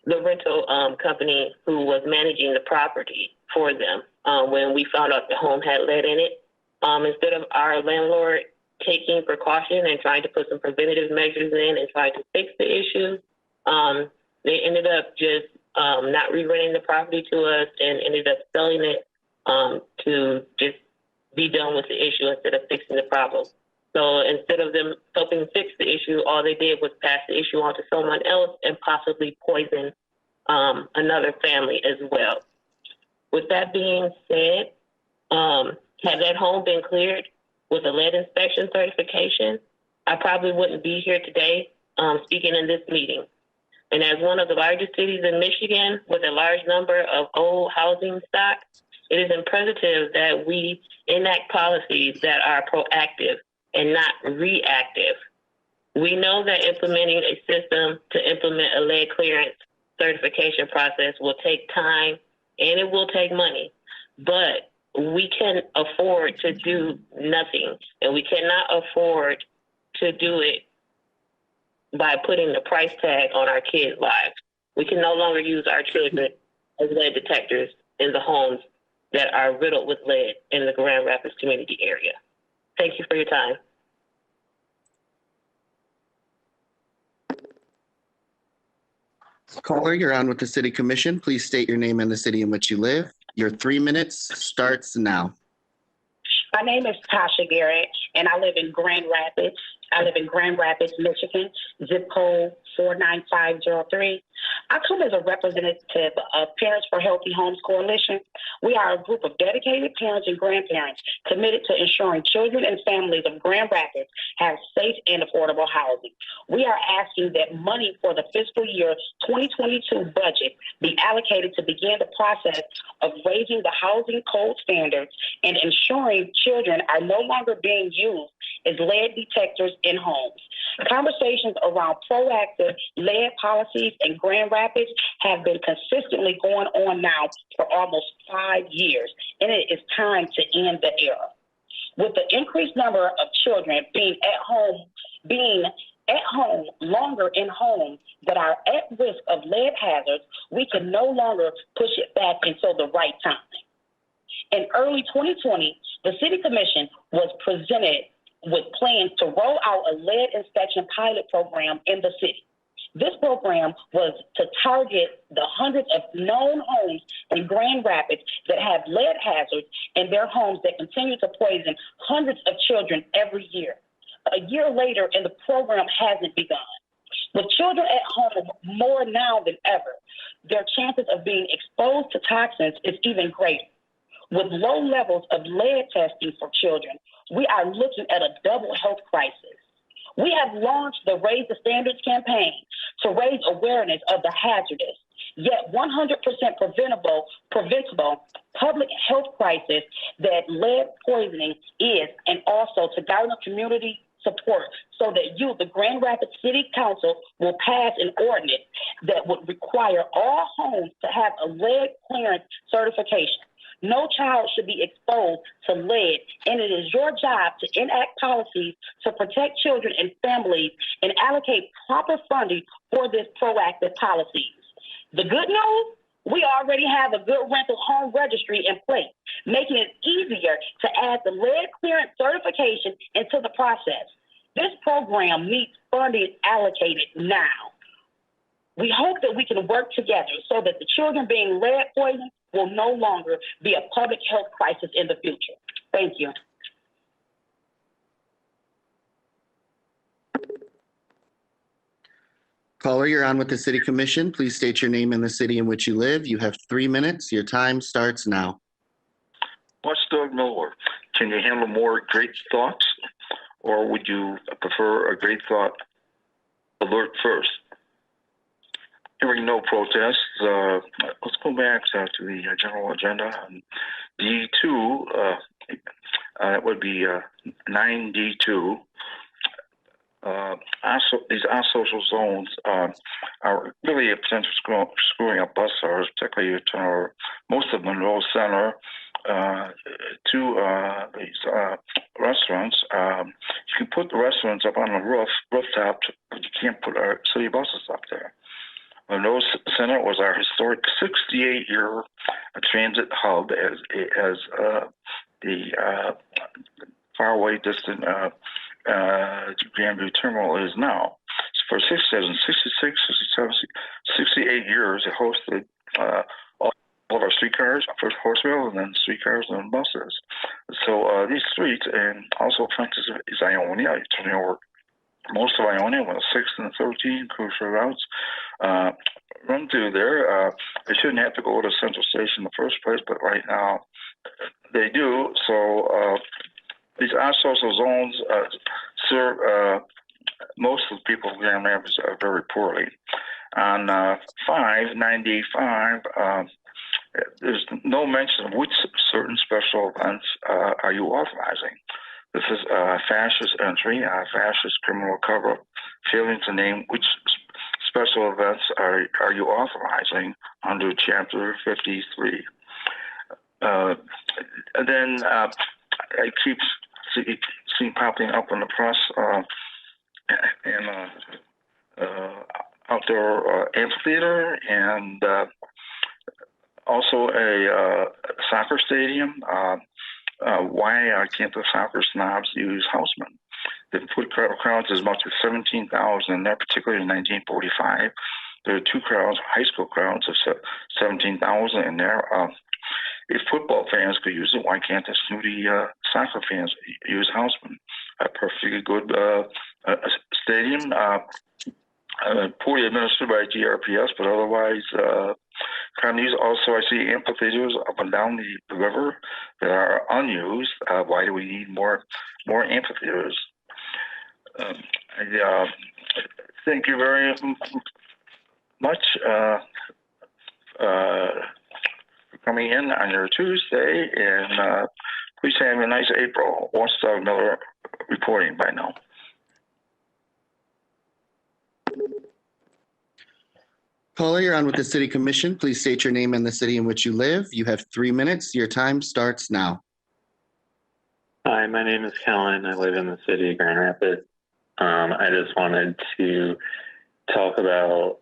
rental company who was managing the property for them when we found out the home had lead in it. Instead of our landlord taking precaution and trying to put some preventative measures in and trying to fix the issue, they ended up just not re-renting the property to us and ended up selling it to just be done with the issue instead of fixing the problem. So instead of them helping fix the issue, all they did was pass the issue on to someone else and possibly poison another family as well. With that being said, had that home been cleared with a lead inspection certification, I probably wouldn't be here today speaking in this meeting. And as one of the largest cities in Michigan with a large number of old housing stock, it is imperative that we enact policies that are proactive and not reactive. We know that implementing a system to implement a lead clearance certification process will take time and it will take money, but we can afford to do nothing, and we cannot afford to do it by putting the price tag on our kids' lives. We can no longer use our children as lead detectors in the homes that are riddled with lead in the Grand Rapids community area. Thank you for your time. Caller, you're on with the City Commission. Please state your name and the city in which you live. Your 3 minutes starts now. My name is Tasha Garrett, and I live in Grand Rapids. I live in Grand Rapids, Michigan, zip code 49503. I come as a representative of Parents for Healthy Homes Coalition. We are a group of dedicated parents and grandparents committed to ensuring children and families of Grand Rapids have safe and affordable housing. We are asking that money for the fiscal year 2022 budget be allocated to begin the process of raising the housing code standards and ensuring children are no longer being used is lead detectors in homes. Conversations around proactive lead policies in Grand Rapids have been consistently going on now for almost 5 years, and it is time to end the era. With the increased number of children being at home longer in homes that are at risk of lead hazards, we can no longer push it back until the right time. In early 2020, the City Commission was presented with plans to roll out a lead inspection pilot program in the city. This program was to target the hundreds of known homes in Grand Rapids that have lead hazards in their homes that continue to poison hundreds of children every year. A year later, and the program hasn't begun. With children at home more now than ever, their chances of being exposed to toxins is even greater. With low levels of lead testing for children, we are looking at a double health crisis. We have launched the Raise the Standards campaign to raise awareness of the hazardous, yet 100% preventable public health crisis that lead poisoning is, and also to garner community support so that you, the Grand Rapids City Council, will pass an ordinance that would require all homes to have a lead clearance certification. No child should be exposed to lead, and it is your job to enact policies to protect children and families and allocate proper funding for this proactive policies. The good news, we already have a good rental home registry in place, making it easier to add the lead clearance certification into the process. This program needs funding allocated now. We hope that we can work together so that the children being lead poisoned will no longer be a public health crisis in the future. Thank you. Caller, you're on with the City Commission. Please state your name and the city in which you live. You have 3 minutes. Your time starts now. Watchdog Miller, can you handle more great thoughts, or would you prefer a great thought alert first? Hearing no protests, let's go back to the general agenda. D2, that would be 9D2. These asocial zones are really a potential screwing up bus service, particularly to most of Monroe Center, to these restaurants. You can put the restaurants up on the rooftop, but you can't put our city buses up there. Monroe Center was our historic 68-year transit hub as the faraway distant Grandview Terminal is now. For 67, 66, 67, 68 years, it hosted all of our streetcars, first horse rail, and then streetcars and then buses. So these streets, and also Francis is Ionia, turning over most of Ionia, with the 6 and the 13 crucial routes run through there. They shouldn't have to go to Central Station in the first place, but right now they do. So these asocial zones serve most of the people of Grand Rapids very poorly. On 9D5, there's no mention of which certain special events are you authorizing. This is fascist entry, fascist criminal cover-up, failing to name which special events are you authorizing under Chapter 53. And then I keep seeing popping up in the press and outdoor amphitheater and also a soccer stadium. Why can't the soccer snobs use housemen? They put crowds as much as 17,000 in there, particularly in 1945. There are 2 crowds, high school crowds of 17,000 in there. If football fans could use it, why can't the snooty soccer fans use housemen? A perfectly good stadium, poorly administered by GRPS, but otherwise kind of used. Also, I see amphitheaters up and down the river that are unused. Why do we need more amphitheaters? Thank you very much for coming in on your Tuesday, and please have a nice April. Watchdog Miller reporting by now. Caller, you're on with the City Commission. Please state your name and the city in which you live. You have 3 minutes. Your time starts now. Hi, my name is Kellen. I live in the city of Grand Rapids. I just wanted to talk about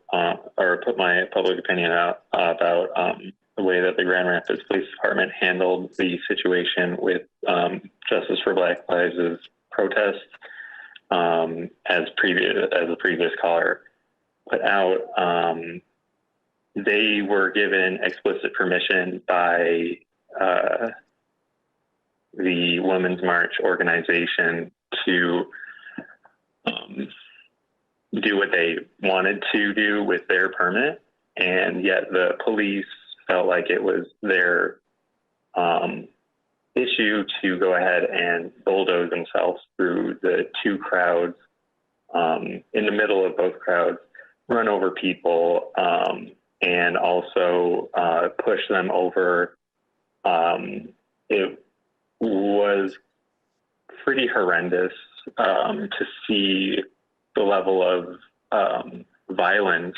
or put my public opinion out about the way that the Grand Rapids Police Department handled the situation with Justice for Black Lives' protest. As the previous caller put out, they were given explicit permission by the Women's March organization to do what they wanted to do with their permit, and yet the police felt like it was their issue to go ahead and bulldoze themselves through the two crowds, in the middle of both crowds, run over people, and also push them over. It was pretty horrendous to see the level of violence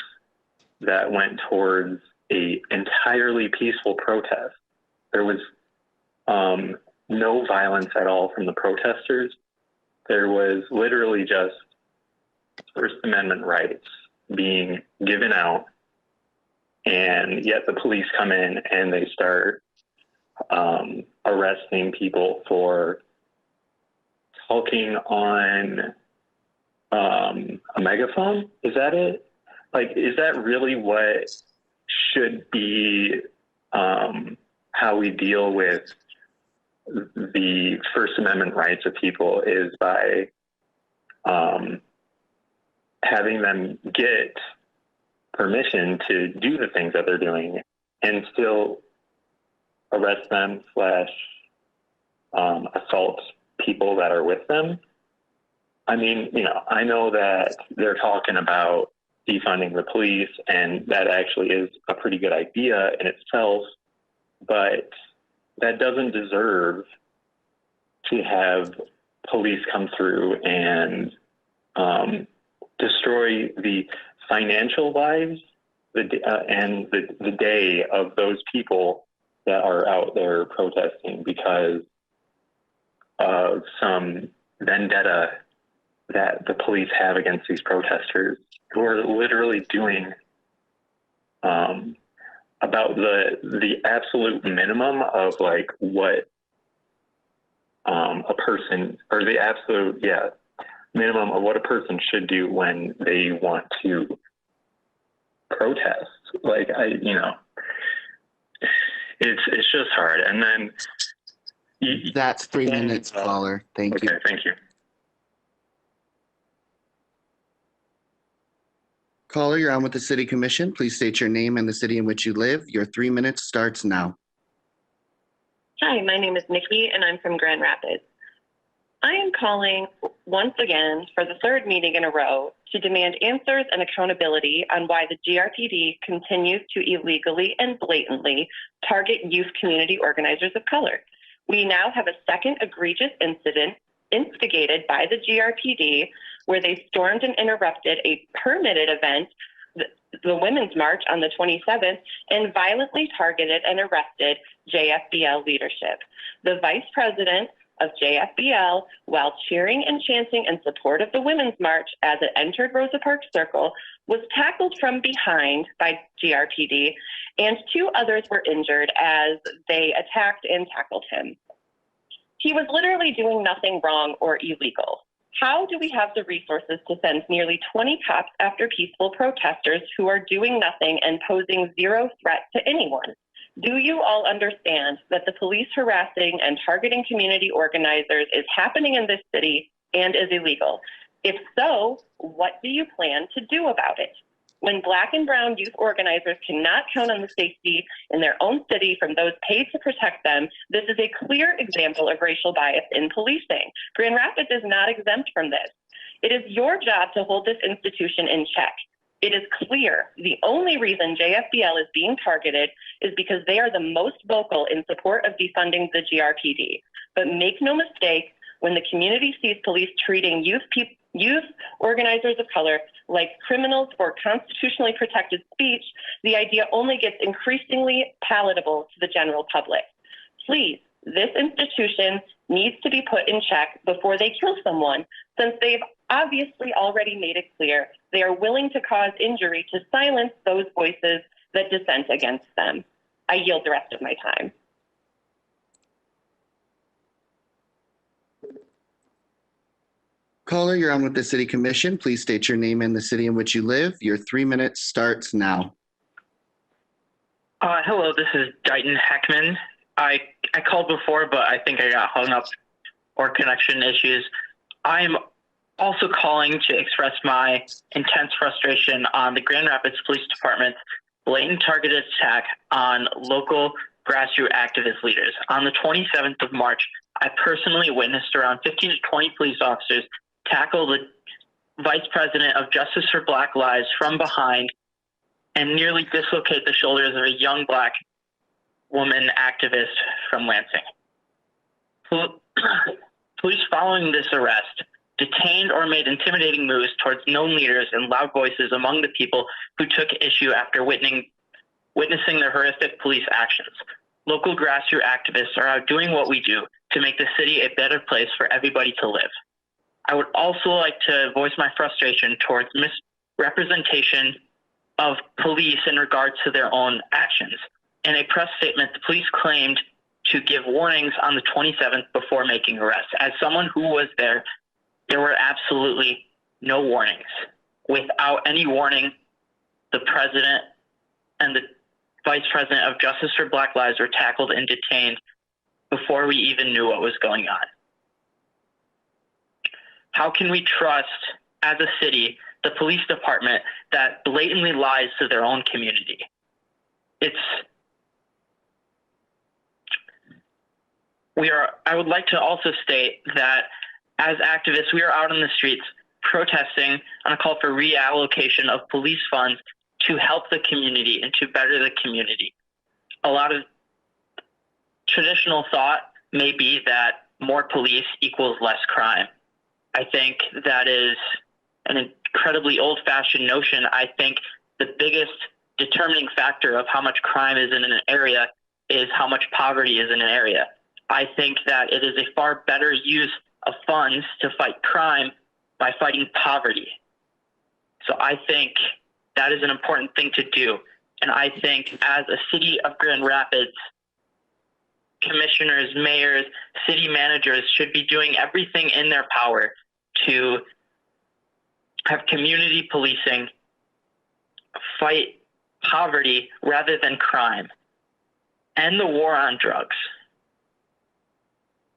that went towards a entirely peaceful protest. There was no violence at all from the protesters. There was literally just First Amendment rights being given out, and yet the police come in and they start arresting people for talking on a megaphone. Is that it? Like, is that really what should be how we deal with the First Amendment rights of people, is by having them get permission to do the things that they're doing and still arrest them / assault people that are with them. I mean, I know that they're talking about defunding the police, and that actually is a pretty good idea in itself, but that doesn't deserve to have police come through and destroy the financial lives and the day of those people that are out there protesting because of some vendetta that the police have against these protesters, who are literally doing about the absolute minimum of like what a person, or the absolute minimum of what a person should do when they want to protest. Like, it's just hard. And then that's 3 minutes, caller. Thank you. Okay, thank you. Caller, you're on with the City Commission. Please state your name and the city in which you live. Your 3 minutes starts now. Hi, my name is Nikki, and I'm from Grand Rapids. I am calling once again for the third meeting in a row to demand answers and accountability on why the GRPD continues to illegally and blatantly target youth community organizers of color. We now have a second egregious incident instigated by the GRPD where they stormed and interrupted a permitted event, the Women's March on the 27th, and violently targeted and arrested JFBL leadership. The vice president of JFBL, while cheering and chanting in support of the Women's March as it entered Rosa Parks Circle, was tackled from behind by GRPD, and 2 others were injured as they attacked and tackled him. He was literally doing nothing wrong or illegal. How do we have the resources to send nearly 20 cops after peaceful protesters who are doing nothing and posing zero threat to anyone? Do you all understand that the police harassing and targeting community organizers is happening in this city and is illegal? If so, what do you plan to do about it? When Black and brown youth organizers cannot count on the safety in their own city from those paid to protect them, this is a clear example of racial bias in policing. Grand Rapids is not exempt from this. It is your job to hold this institution in check. It is clear the only reason JFBL is being targeted is because they are the most vocal in support of defunding the GRPD. But make no mistake, when the community sees police treating youth organizers of color like criminals for constitutionally protected speech, the idea only gets increasingly palatable to the general public. Please, this institution needs to be put in check before they kill someone, since they've obviously already made it clear they are willing to cause injury to silence those voices that dissent against them. I yield the rest of my time. Caller, you're on with the City Commission. Please state your name and the city in which you live. Your 3 minutes starts now. Hello, this is Dighton Heckman. I called before, but I think I got hung up or connection issues. I am also calling to express my intense frustration on the Grand Rapids Police Department's blatant targeted attack on local grassroots activist leaders. On the 27th of March, I personally witnessed around 15 to 20 police officers tackle the Vice President of Justice for Black Lives from behind and nearly dislocate the shoulders of a young Black woman activist from Lansing. Police following this arrest detained or made intimidating moves towards known leaders and loud voices among the people who took issue after witnessing the horrific police actions. Local grassroots activists are out doing what we do to make the city a better place for everybody to live. I would also like to voice my frustration towards misrepresentation of police in regards to their own actions. In a press statement, the police claimed to give warnings on the 27th before making arrests. As someone who was there were absolutely no warnings. Without any warning, the president and the Vice President of Justice for Black Lives were tackled and detained before we even knew what was going on. How can we trust, as a city, the police department that blatantly lies to their own community? I would like to also state that as activists, we are out on the streets protesting on a call for reallocation of police funds to help the community and to better the community. A lot of traditional thought may be that more police equals less crime. I think that is an incredibly old-fashioned notion. I think the biggest determining factor of how much crime is in an area is how much poverty is in an area. I think that it is a far better use of funds to fight crime by fighting poverty. So I think that is an important thing to do. And I think as a city of Grand Rapids, commissioners, mayors, city managers should be doing everything in their power to have community policing, fight poverty rather than crime, end the war on drugs.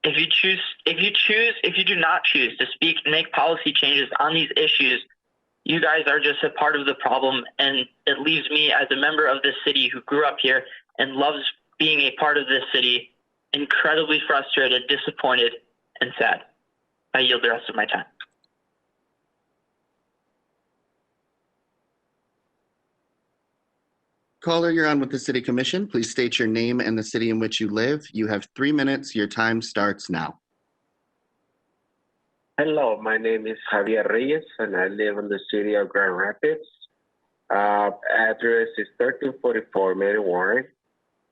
If you do not choose to speak and make policy changes on these issues, you guys are just a part of the problem, and it leaves me as a member of this city who grew up here and loves being a part of this city incredibly frustrated, disappointed, and sad. I yield the rest of my time. Caller, you're on with the City Commission. Please state your name and the city in which you live. You have 3 minutes. Your time starts now. Hello, my name is Javier Reyes, and I live in the city of Grand Rapids. Address is 1344 Mary Warren.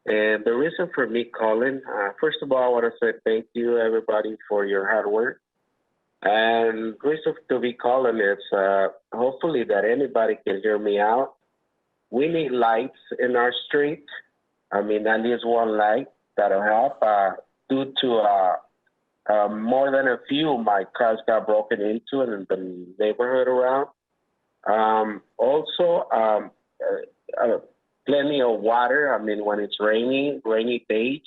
And the reason for me calling, first of all, I want to say thank you, everybody, for your hard work. And reason to be calling is hopefully that anybody can hear me out. We need lights in our street. I mean, at least one light that'll help. Due to more than a few, my cars got broken into in the neighborhood around. Also, plenty of water. I mean, when it's rainy days,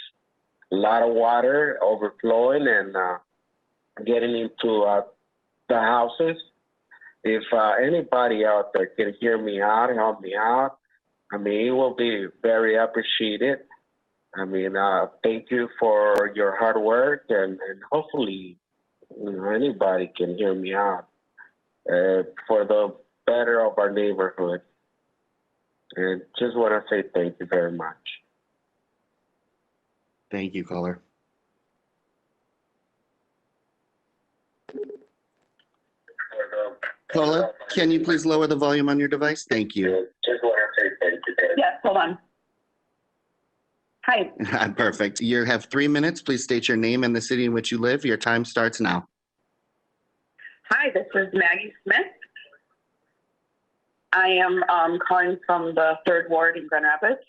a lot of water overflowing and getting into the houses. If anybody out there can hear me out, help me out, I mean, it will be very appreciated. I mean, thank you for your hard work, and hopefully, anybody can hear me out for the better of our neighborhood. And just want to say thank you very much. Thank you, caller. Paula, can you please lower the volume on your device? Thank you. Yes, hold on. Hi. Perfect. You have 3 minutes. Please state your name and the city in which you live. Your time starts now. Hi, this is Maggie Smith. I am calling from the 3rd Ward in Grand Rapids.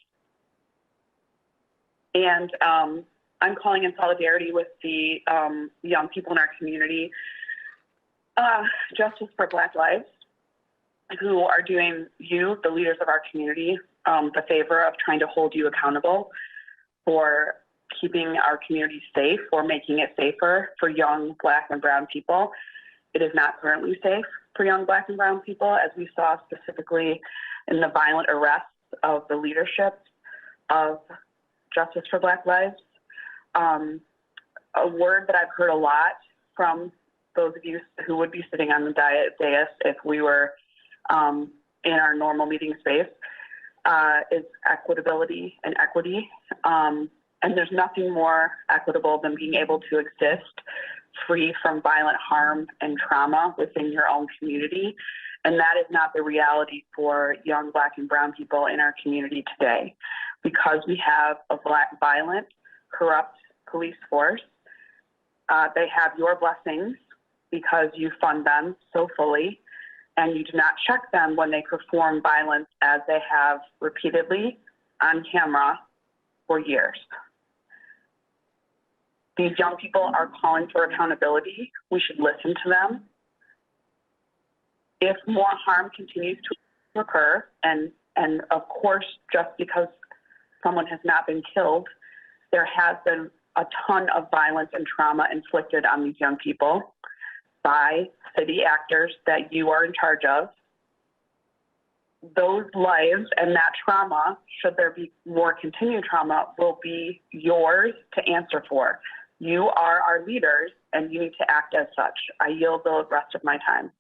And I'm calling in solidarity with the young people in our community, Justice for Black Lives, who are doing you, the leaders of our community, the favor of trying to hold you accountable for keeping our community safe or making it safer for young Black and Brown people. It is not currently safe for young Black and Brown people, as we saw specifically in the violent arrests of the leadership of Justice for Black Lives. A word that I've heard a lot from those of you who would be sitting on the dais if we were in our normal meeting space is equitability and equity. And there's nothing more equitable than being able to exist free from violent harm and trauma within your own community. And that is not the reality for young Black and Brown people in our community today. Because we have a violent, corrupt police force, they have your blessings because you fund them so fully, and you do not check them when they perform violence, as they have repeatedly on camera for years. These young people are calling for accountability. We should listen to them. If more harm continues to occur, and of course, just because someone has not been killed, there has been a ton of violence and trauma inflicted on these young people by city actors that you are in charge of. Those lives and that trauma, should there be more continued trauma, will be yours to answer for. You are our leaders, and you need to act as such. I yield the rest of my time.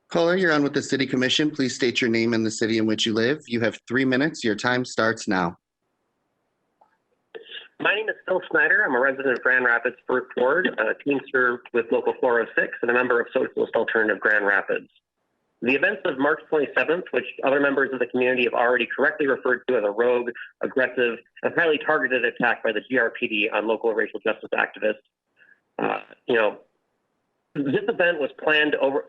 Caller, you're on with the City Commission. Please state your name and the city in which you live. You have 3 minutes. Your time starts now. My name is Phil Snyder. I'm a resident of Grand Rapids, 1st Ward, a Teamster with Local 406, and a member of Socialist Alternative Grand Rapids. The events of March 27th, which other members of the community have already correctly referred to as a rogue, aggressive, and highly targeted attack by the GRPD on local racial justice activists. This event was planned over.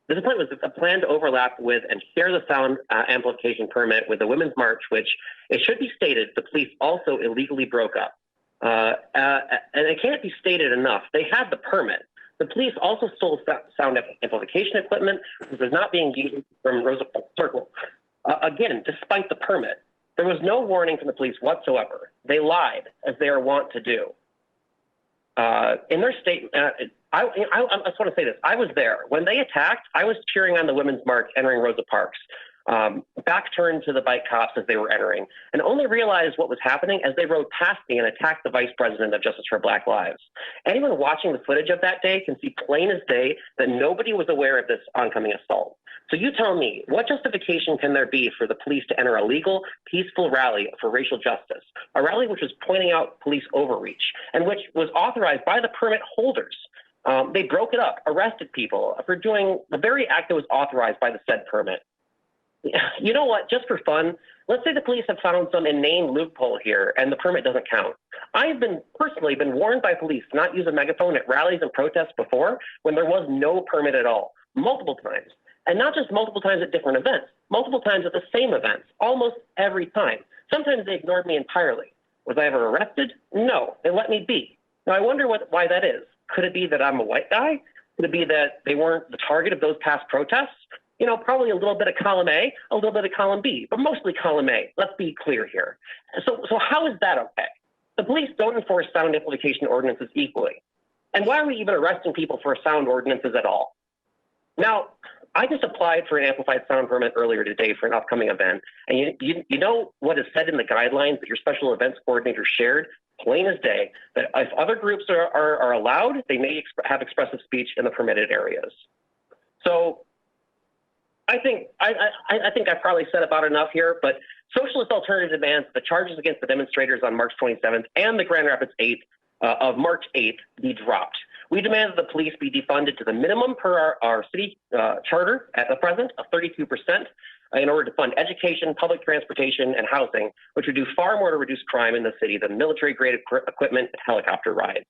This event was a planned overlap with and share the sound amplification permit with the Women's March, which, it should be stated, the police also illegally broke up. And it can't be stated enough. They had the permit. The police also stole sound amplification equipment, which was not being used from Rosa Parks Circle. Again, despite the permit, there was no warning from the police whatsoever. They lied, as they are wont to do. In their statement, I just want to say this. I was there. When they attacked, I was cheering on the Women's March entering Rosa Parks. Back turned to the bike cops as they were entering, and only realized what was happening as they rode past me and attacked the vice president of Justice for Black Lives. Anyone watching the footage of that day can see plain as day that nobody was aware of this oncoming assault. So you tell me, what justification can there be for the police to enter a legal, peaceful rally for racial justice, a rally which was pointing out police overreach and which was authorized by the permit holders? They broke it up, arrested people for doing the very act that was authorized by the said permit. You know what? Just for fun, let's say the police have found some inane loophole here and the permit doesn't count. I've personally been warned by police to not use a megaphone at rallies and protests before when there was no permit at all, multiple times. And not just multiple times at different events, multiple times at the same events, almost every time. Sometimes they ignored me entirely. Was I ever arrested? No, they let me be. Now I wonder why that is. Could it be that I'm a white guy? Could it be that they weren't the target of those past protests? You know, probably a little bit of column A, a little bit of column B, but mostly column A. Let's be clear here. So how is that okay? The police don't enforce sound amplification ordinances equally. And why are we even arresting people for sound ordinances at all? Now, I just applied for an amplified sound permit earlier today for an upcoming event. And you know what is said in the guidelines that your special events coordinator shared, plain as day, that if other groups are allowed, they may have expressive speech in the permitted areas. So I think I've probably said about enough here, but Socialist Alternative demands that the charges against the demonstrators on March 27th and the Grand Rapids 8th of March 8th be dropped. We demand that the police be defunded to the minimum per our city charter at the present of 32% in order to fund education, public transportation, and housing, which would do far more to reduce crime in the city than military-grade equipment and helicopter rides.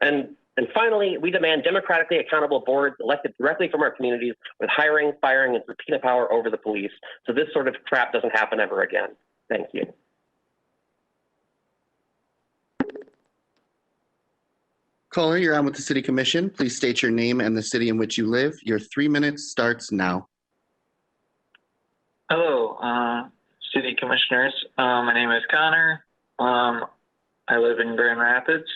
And finally, we demand democratically accountable boards elected directly from our communities with hiring, firing, and subpoena power over the police, so this sort of crap doesn't happen ever again. Thank you. Caller, you're on with the City Commission. Please state your name and the city in which you live. Your 3 minutes starts now. Hello, City Commissioners. My name is Connor. I live in Grand Rapids,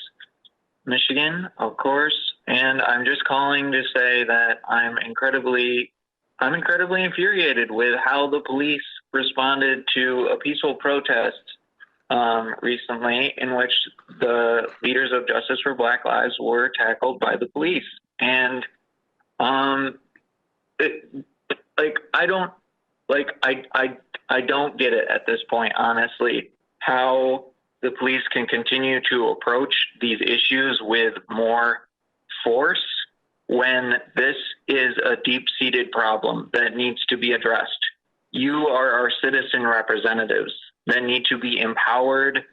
Michigan, of course, and I'm just calling to say that I'm incredibly infuriated with how the police responded to a peaceful protest recently in which the leaders of Justice for Black Lives were tackled by the police. And I don't get it at this point, honestly, how the police can continue to approach these issues with more force when this is a deep-seated problem that needs to be addressed. You are our citizen representatives that need to be empowered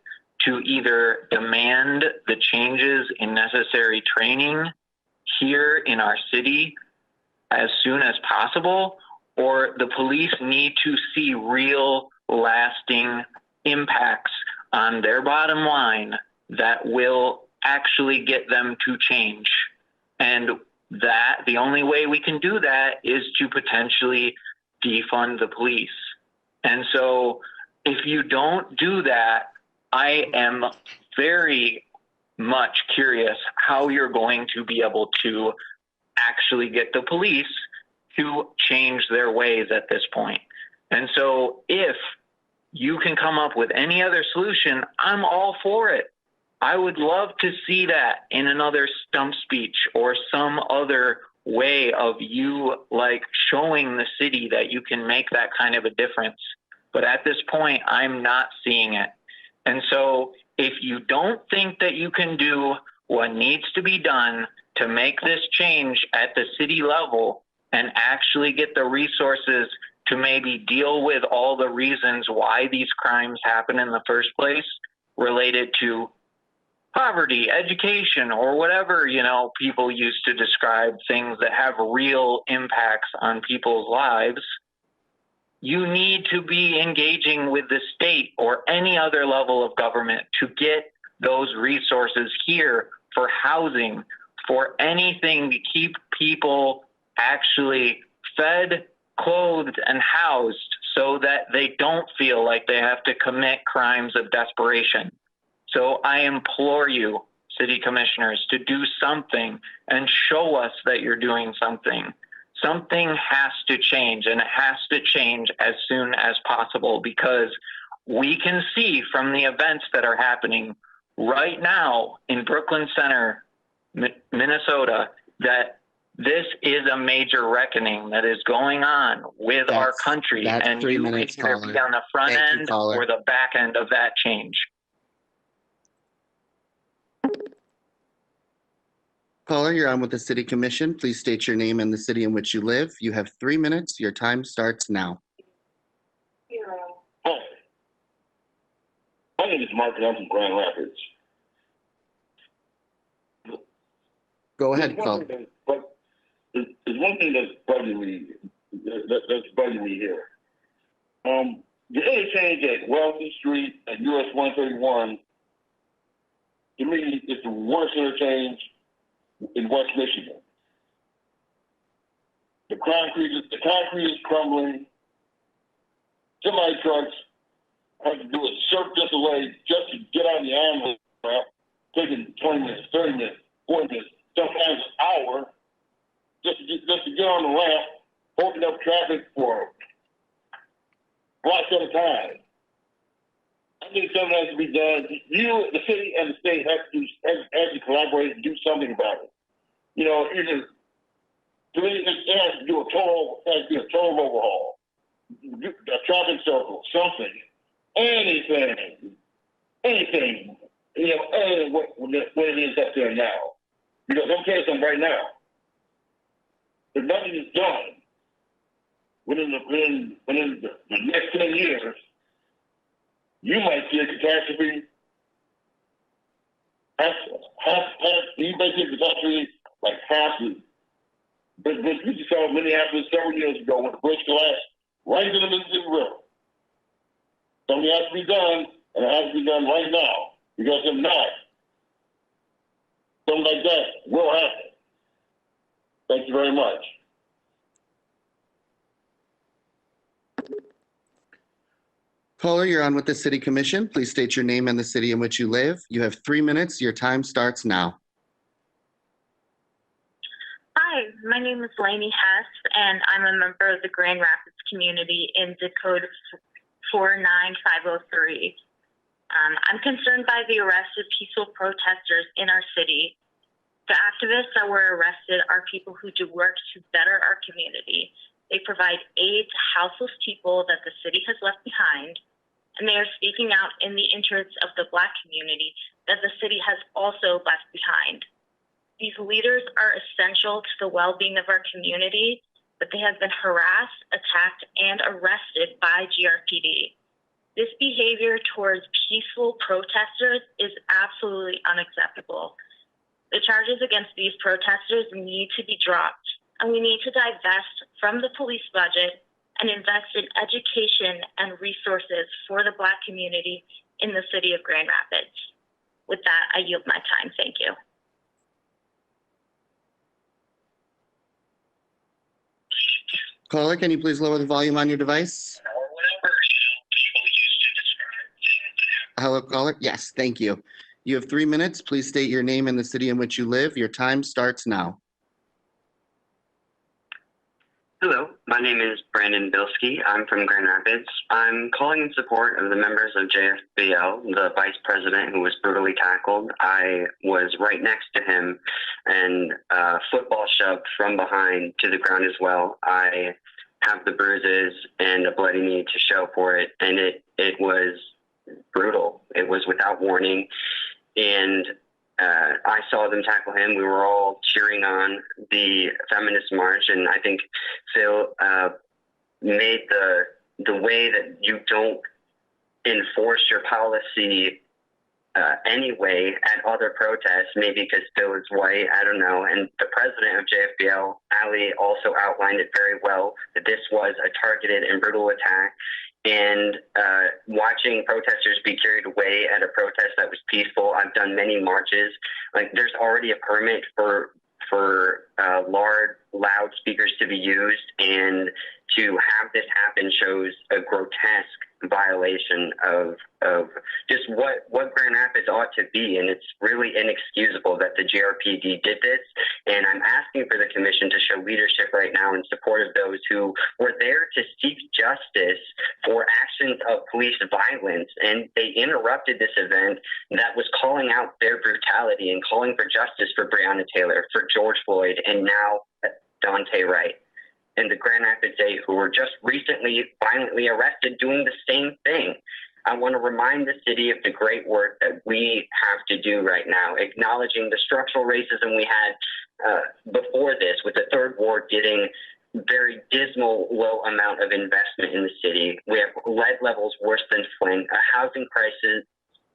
to either demand the changes in necessary training here in our city as soon as possible, or the police need to see real lasting impacts on their bottom line that will actually get them to change. And that the only way we can do that is to potentially defund the police. And so if you don't do that, I am very much curious how you're going to be able to actually get the police to change their ways at this point. And so if you can come up with any other solution, I'm all for it. I would love to see that in another stump speech or some other way of you like showing the city that you can make that kind of a difference. But at this point, I'm not seeing it. And so if you don't think that you can do what needs to be done to make this change at the city level and actually get the resources to maybe deal with all the reasons why these crimes happen in the first place related to poverty, education, or whatever, people used to describe things that have real impacts on people's lives, you need to be engaging with the state or any other level of government to get those resources here for housing, for anything to keep people actually fed, clothed, and housed so that they don't feel like they have to commit crimes of desperation. So I implore you, city commissioners, to do something and show us that you're doing something. Something has to change, and it has to change as soon as possible, because we can see from the events that are happening right now in Brooklyn Center, Minnesota, that this is a major reckoning that is going on with our country, and you can either be on the front end or the back end of that change. Caller, you're on with the City Commission. Please state your name and the city in which you live. You have 3 minutes. Your time starts now. Hi. My name is Mark, and I'm from Grand Rapids. Go ahead, caller. There's one thing that's bugging me. That's bugging me here. The interchange at Wellesley Street and US 131, to me, it's the worst interchange in West Michigan. The concrete is crumbling. Semi trucks have to do a circuit away just to get on the ambulance ramp, taking 20 minutes, 30 minutes, 40 minutes, sometimes an hour, just to get on the ramp, open up traffic for blocks at a time. I think something has to be done. You, the city, and the state have to collaborate and do something about it. Either to me, it has to do a total overhaul, a traffic circle, something, anything. What what it is up there now. Because I'm telling you something right now. If nothing is done within the next 10 years, you might see a catastrophe. You might see a catastrophe like half. But we saw Minneapolis several years ago when the bridge collapsed right in the Mississippi River. Something has to be done, and it has to be done right now. Because if not, something like that will happen. Thank you very much. Caller, you're on with the City Commission. Please state your name and the city in which you live. You have 3 minutes. Your time starts now. Hi, my name is Lainey Hess, and I'm a member of the Grand Rapids community in zip code 49503. I'm concerned by the arrest of peaceful protesters in our city. The activists that were arrested are people who do work to better our community. They provide aid to houseless people that the city has left behind, and they are speaking out in the interests of the Black community that the city has also left behind. These leaders are essential to the well-being of our community, but they have been harassed, attacked, and arrested by GRPD. This behavior towards peaceful protesters is absolutely unacceptable. The charges against these protesters need to be dropped, and we need to divest from the police budget and invest in education and resources for the Black community in the city of Grand Rapids. With that, I yield my time. Thank you. Caller, can you please lower the volume on your device? Hello, caller. Yes, thank you. You have 3 minutes. Please state your name and the city in which you live. Your time starts now. Hello, my name is Brandon Bilski. I'm from Grand Rapids. I'm calling in support of the members of JFBL, the vice president who was brutally tackled. I was right next to him and football shoved from behind to the ground as well. I have the bruises and a bloody knee to show for it, and it was brutal. It was without warning, and I saw them tackle him. We were all cheering on the feminist march, and I think Phil made the way that you don't enforce your policy anyway at other protests, maybe because Phil is white, I don't know. And the president of JFBL, Ali, also outlined it very well, that this was a targeted and brutal attack. And watching protesters be carried away at a protest that was peaceful. I've done many marches. Like, there's already a permit for large, loud speakers to be used, and to have this happen shows a grotesque violation of just what Grand Rapids ought to be, and it's really inexcusable that the GRPD did this. And I'm asking for the commission to show leadership right now in support of those who were there to seek justice for actions of police violence, and they interrupted this event that was calling out their brutality and calling for justice for Breonna Taylor, for George Floyd, and now Dante Wright, and the Grand Rapids 8 who were just recently violently arrested doing the same thing. I want to remind the city of the great work that we have to do right now, acknowledging the structural racism we had before this, with the Third Ward getting very dismal low amount of investment in the city. We have lead levels worse than Flint, a housing crisis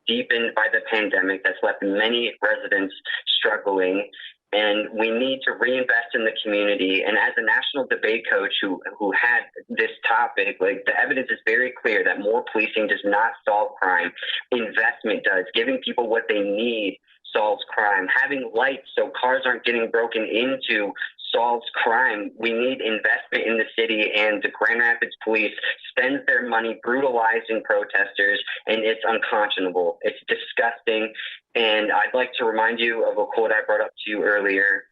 deepened by the pandemic that's left many residents struggling. And we need to reinvest in the community. And as a national debate coach who had this topic, like, the evidence is very clear that more policing does not solve crime. Investment does. Giving people what they need solves crime. Having lights so cars aren't getting broken into solves crime. We need investment in the city, and the Grand Rapids police spends their money brutalizing protesters, and it's unconscionable. It's disgusting. And I'd like to remind you of a quote I brought up to you earlier.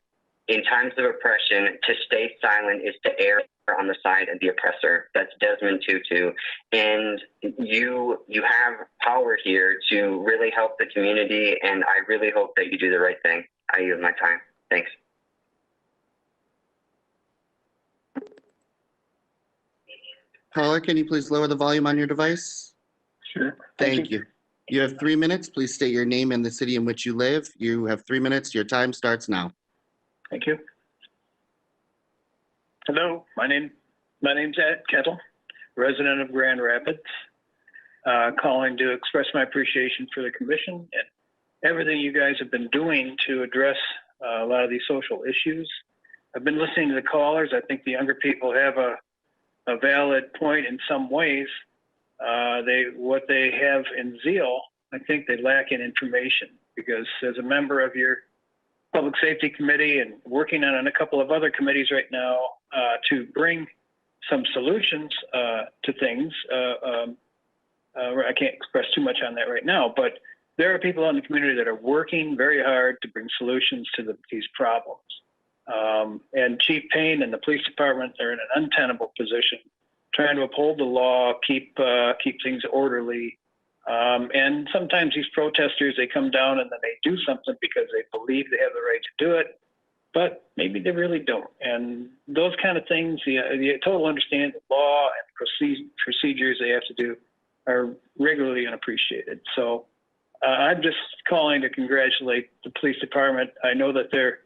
In times of oppression, to stay silent is to err on the side of the oppressor. That's Desmond Tutu. And you have power here to really help the community, and I really hope that you do the right thing. I yield my time. Thanks. Caller, can you please lower the volume on your device? Sure. Thank you. You have 3 minutes. Please state your name and the city in which you live. You have 3 minutes. Your time starts now. Thank you. Hello, my name's Ed Kettle, resident of Grand Rapids, calling to express my appreciation for the commission and everything you guys have been doing to address a lot of these social issues. I've been listening to the callers. I think the younger people have a valid point in some ways. What they have in zeal, I think they lack in information, because as a member of your Public Safety Committee and working on a couple of other committees right now to bring some solutions to things. I can't express too much on that right now, but there are people in the community that are working very hard to bring solutions to these problems. And Chief Payne and the police department are in an untenable position, trying to uphold the law, keep things orderly. And sometimes these protesters, they come down and then they do something because they believe they have the right to do it, but maybe they really don't. And those kind of things, the total understanding of law and procedures they have to do are regularly unappreciated. So I'm just calling to congratulate the police department. I know that they're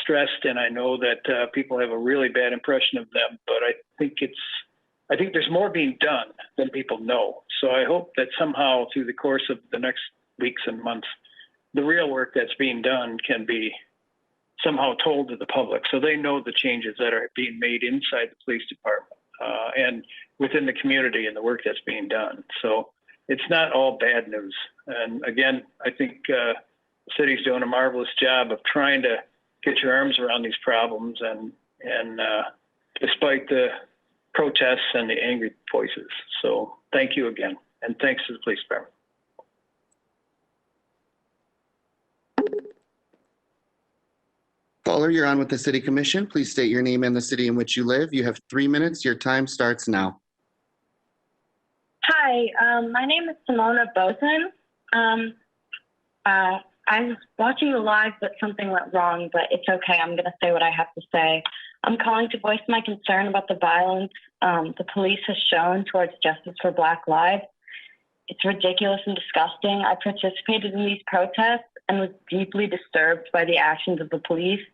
stressed, and I know that people have a really bad impression of them, but I think there's more being done than people know. So I hope that somehow through the course of the next weeks and months, the real work that's being done can be somehow told to the public, so they know the changes that are being made inside the police department and within the community and the work that's being done. So it's not all bad news. And again, I think the city's doing a marvelous job of trying to get your arms around these problems, and despite the protests and the angry voices. So thank you again, and thanks to the police department. Caller, you're on with the City Commission. Please state your name and the city in which you live. You have 3 minutes. Your time starts now. Hi, my name is Simona Boson. I was watching the live, but something went wrong, but it's okay. I'm going to say what I have to say. I'm calling to voice my concern about the violence the police has shown towards Justice for Black Lives. It's ridiculous and disgusting. I participated in these protests and was deeply disturbed by the actions of the police.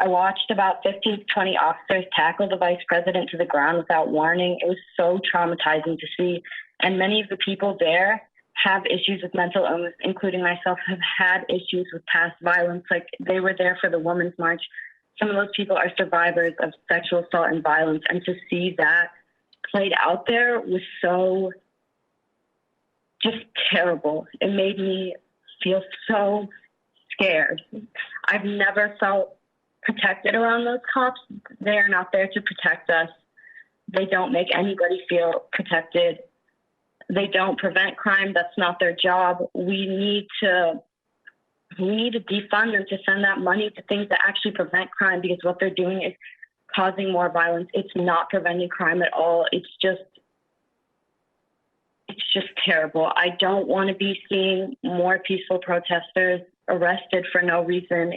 I watched about 15 to 20 officers tackle the vice president to the ground without warning. It was so traumatizing to see. And many of the people there have issues with mental illness, including myself, have had issues with past violence. Like, they were there for the Women's March. Some of those people are survivors of sexual assault and violence. And to see that played out there was so just terrible. It made me feel so scared. I've never felt protected around those cops. They are not there to protect us. They don't make anybody feel protected. They don't prevent crime. That's not their job. We need to defund them, to send that money to things that actually prevent crime, because what they're doing is causing more violence. It's not preventing crime at all. It's just terrible. I don't want to be seeing more peaceful protesters arrested for no reason.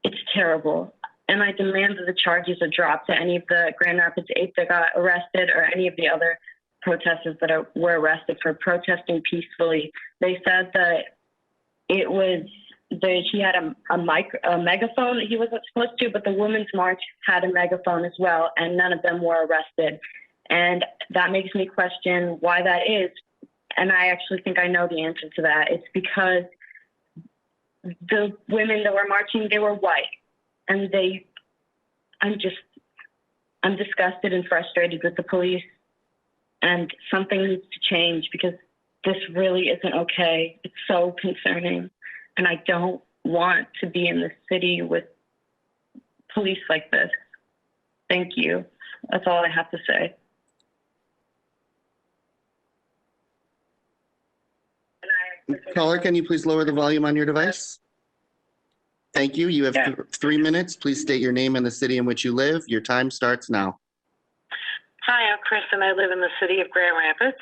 It's terrible. And I demand that the charges are dropped to any of the Grand Rapids 8 that got arrested, or any of the other protesters that were arrested for protesting peacefully. They said that he had a megaphone that he wasn't supposed to, but the Women's March had a megaphone as well, and none of them were arrested. And that makes me question why that is. And I actually think I know the answer to that. It's because the women that were marching, they were white. And I'm disgusted and frustrated with the police. And something needs to change, because this really isn't okay. It's so concerning. And I don't want to be in this city with police like this. Thank you. That's all I have to say. Caller, can you please lower the volume on your device? Thank you. You have 3 minutes. Please state your name and the city in which you live. Your time starts now. Hi, I'm Chris, and I live in the city of Grand Rapids.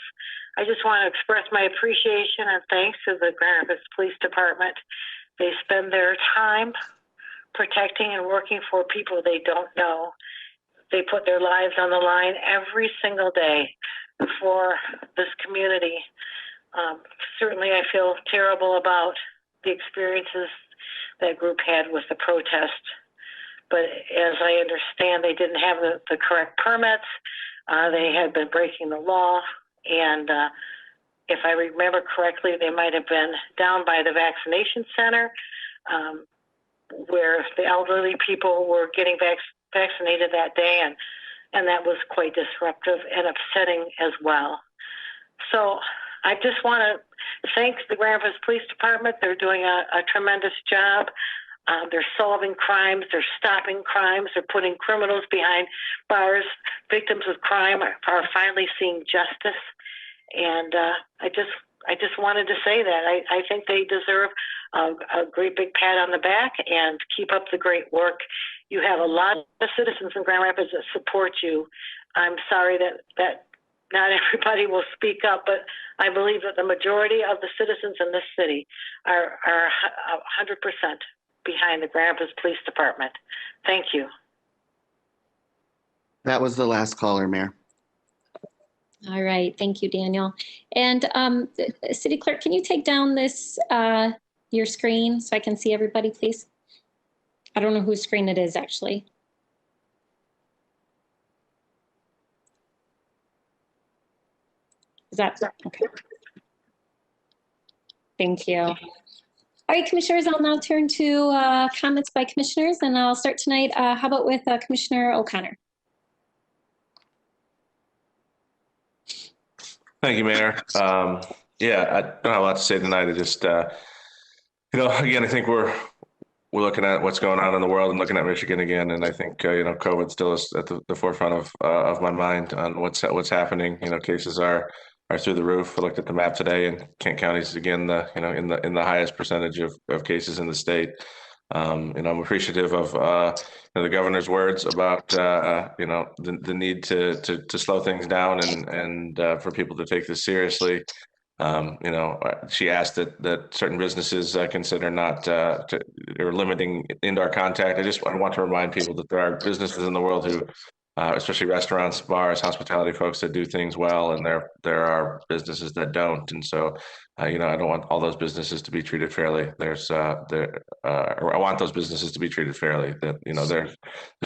I just want to express my appreciation and thanks to the Grand Rapids Police Department. They spend their time protecting and working for people they don't know. They put their lives on the line every single day. for this community. Certainly, I feel terrible about the experiences that group had with the protest. But as I understand, they didn't have the correct permits. They had been breaking the law. And if I remember correctly, they might have been down by the vaccination center where the elderly people were getting vaccinated that day. And that was quite disruptive and upsetting as well. So I just want to thank the Grand Rapids Police Department. They're doing a tremendous job. They're solving crimes. They're stopping crimes. They're putting criminals behind bars. Victims of crime are finally seeing justice. And I just wanted to say that. I think they deserve a great big pat on the back and keep up the great work. You have a lot of citizens in Grand Rapids that support you. I'm sorry that not everybody will speak up, but I believe that the majority of the citizens in this city are 100% behind the Grand Rapids Police Department. Thank you. That was the last caller, Mayor. All right, thank you, Daniel. And City Clerk, can you take down this, your screen so I can see everybody, please? I don't know whose screen it is, actually. Is that, okay. Thank you. All right, Commissioners, I'll now turn to comments by Commissioners, and I'll start tonight. How about with Commissioner O'Connor? Thank you, Mayor. Yeah, I don't have a lot to say tonight. I just, again, I think we're looking at what's going on in the world and looking at Michigan again, and I think COVID still is at the forefront of my mind on what's happening. Cases are through the roof. I looked at the map today, and Kent County is again in the highest percentage of cases in the state. I'm appreciative of the governor's words about the need to slow things down and for people to take this seriously. She asked that certain businesses consider not or limiting indoor contact. I want to remind people that there are businesses in the world who, especially restaurants, bars, hospitality folks, that do things well, and there are businesses that don't. And so, I don't want all those businesses to be treated fairly. I want those businesses to be treated fairly. That there's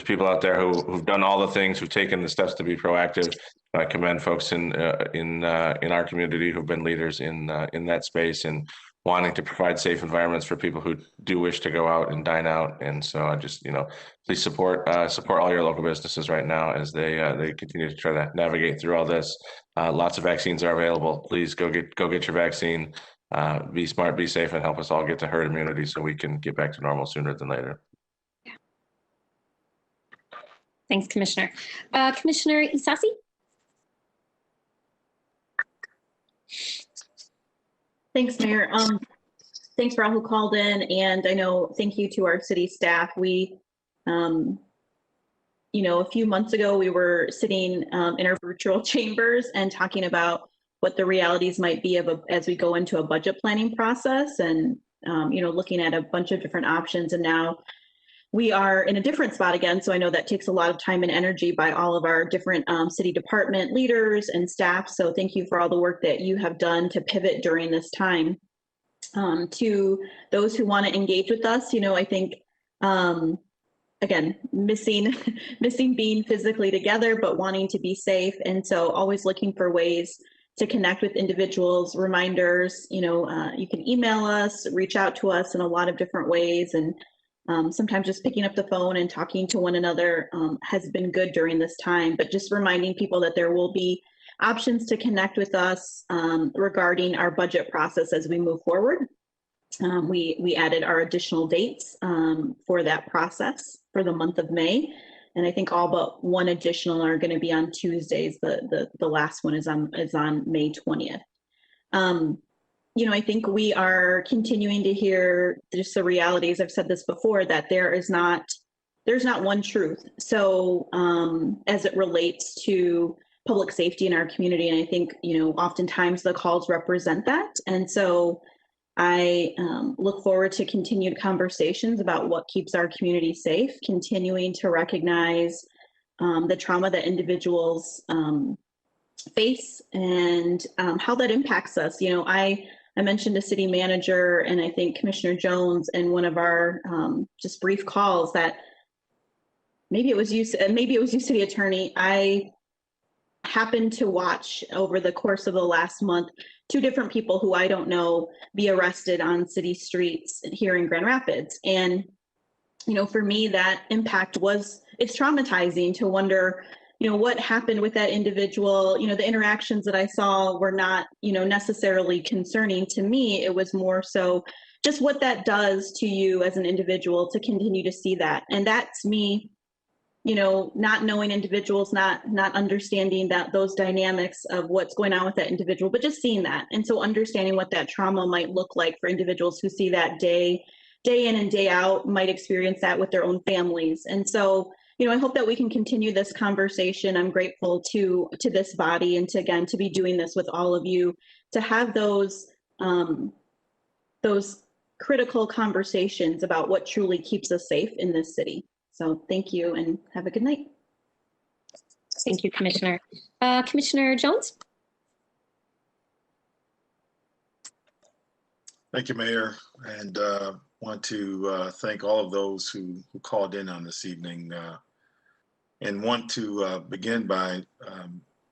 people out there who've done all the things, who've taken the steps to be proactive. I commend folks in our community who've been leaders in that space and wanting to provide safe environments for people who do wish to go out and dine out. And so I just, please support all your local businesses right now as they continue to try to navigate through all this. Lots of vaccines are available. Please go get your vaccine. Be smart, be safe, and help us all get to herd immunity so we can get back to normal sooner than later. Thanks, Commissioner. Commissioner Isasi? Thanks, Mayor. Thanks for all who called in, and I know thank you to our city staff. We, a few months ago, we were sitting in our virtual chambers and talking about what the realities might be as we go into a budget planning process, and looking at a bunch of different options. And now we are in a different spot again. So I know that takes a lot of time and energy by all of our different city department leaders and staff. So thank you for all the work that you have done to pivot during this time. To those who want to engage with us, I think, again, missing being physically together, but wanting to be safe. And so always looking for ways to connect with individuals, reminders, you can email us, reach out to us in a lot of different ways. And sometimes just picking up the phone and talking to one another has been good during this time, but just reminding people that there will be options to connect with us regarding our budget process as we move forward. We added our additional dates for that process for the month of May. And I think all but one additional are going to be on Tuesdays. The last one is on May 20th. I think we are continuing to hear just the realities. I've said this before, that there's not one truth. So as it relates to public safety in our community, and I think, oftentimes the calls represent that. And so I look forward to continued conversations about what keeps our community safe, continuing to recognize the trauma that individuals face and how that impacts us. You know, I mentioned a city manager and I think Commissioner Jones in one of our just brief calls that maybe it was you, city attorney. I happened to watch over the course of the last month 2 different people who I don't know be arrested on city streets here in Grand Rapids. And, you know, for me, that impact it's traumatizing to wonder, you know, what happened with that individual. You know, the interactions that I saw were not, you know, necessarily concerning to me. It was more so just what that does to you as an individual to continue to see that. And that's me, you know, not knowing individuals, not understanding that those dynamics of what's going on with that individual, but just seeing that. And so understanding what that trauma might look like for individuals who see that day in and day out, might experience that with their own families. And so, you know, I hope that we can continue this conversation. I'm grateful to this body and to be doing this with all of you, to have those critical conversations about what truly keeps us safe in this city. So thank you and have a good night. Thank you, Commissioner. Commissioner Jones? Thank you, Mayor, and want to thank all of those who called in on this evening, and want to begin by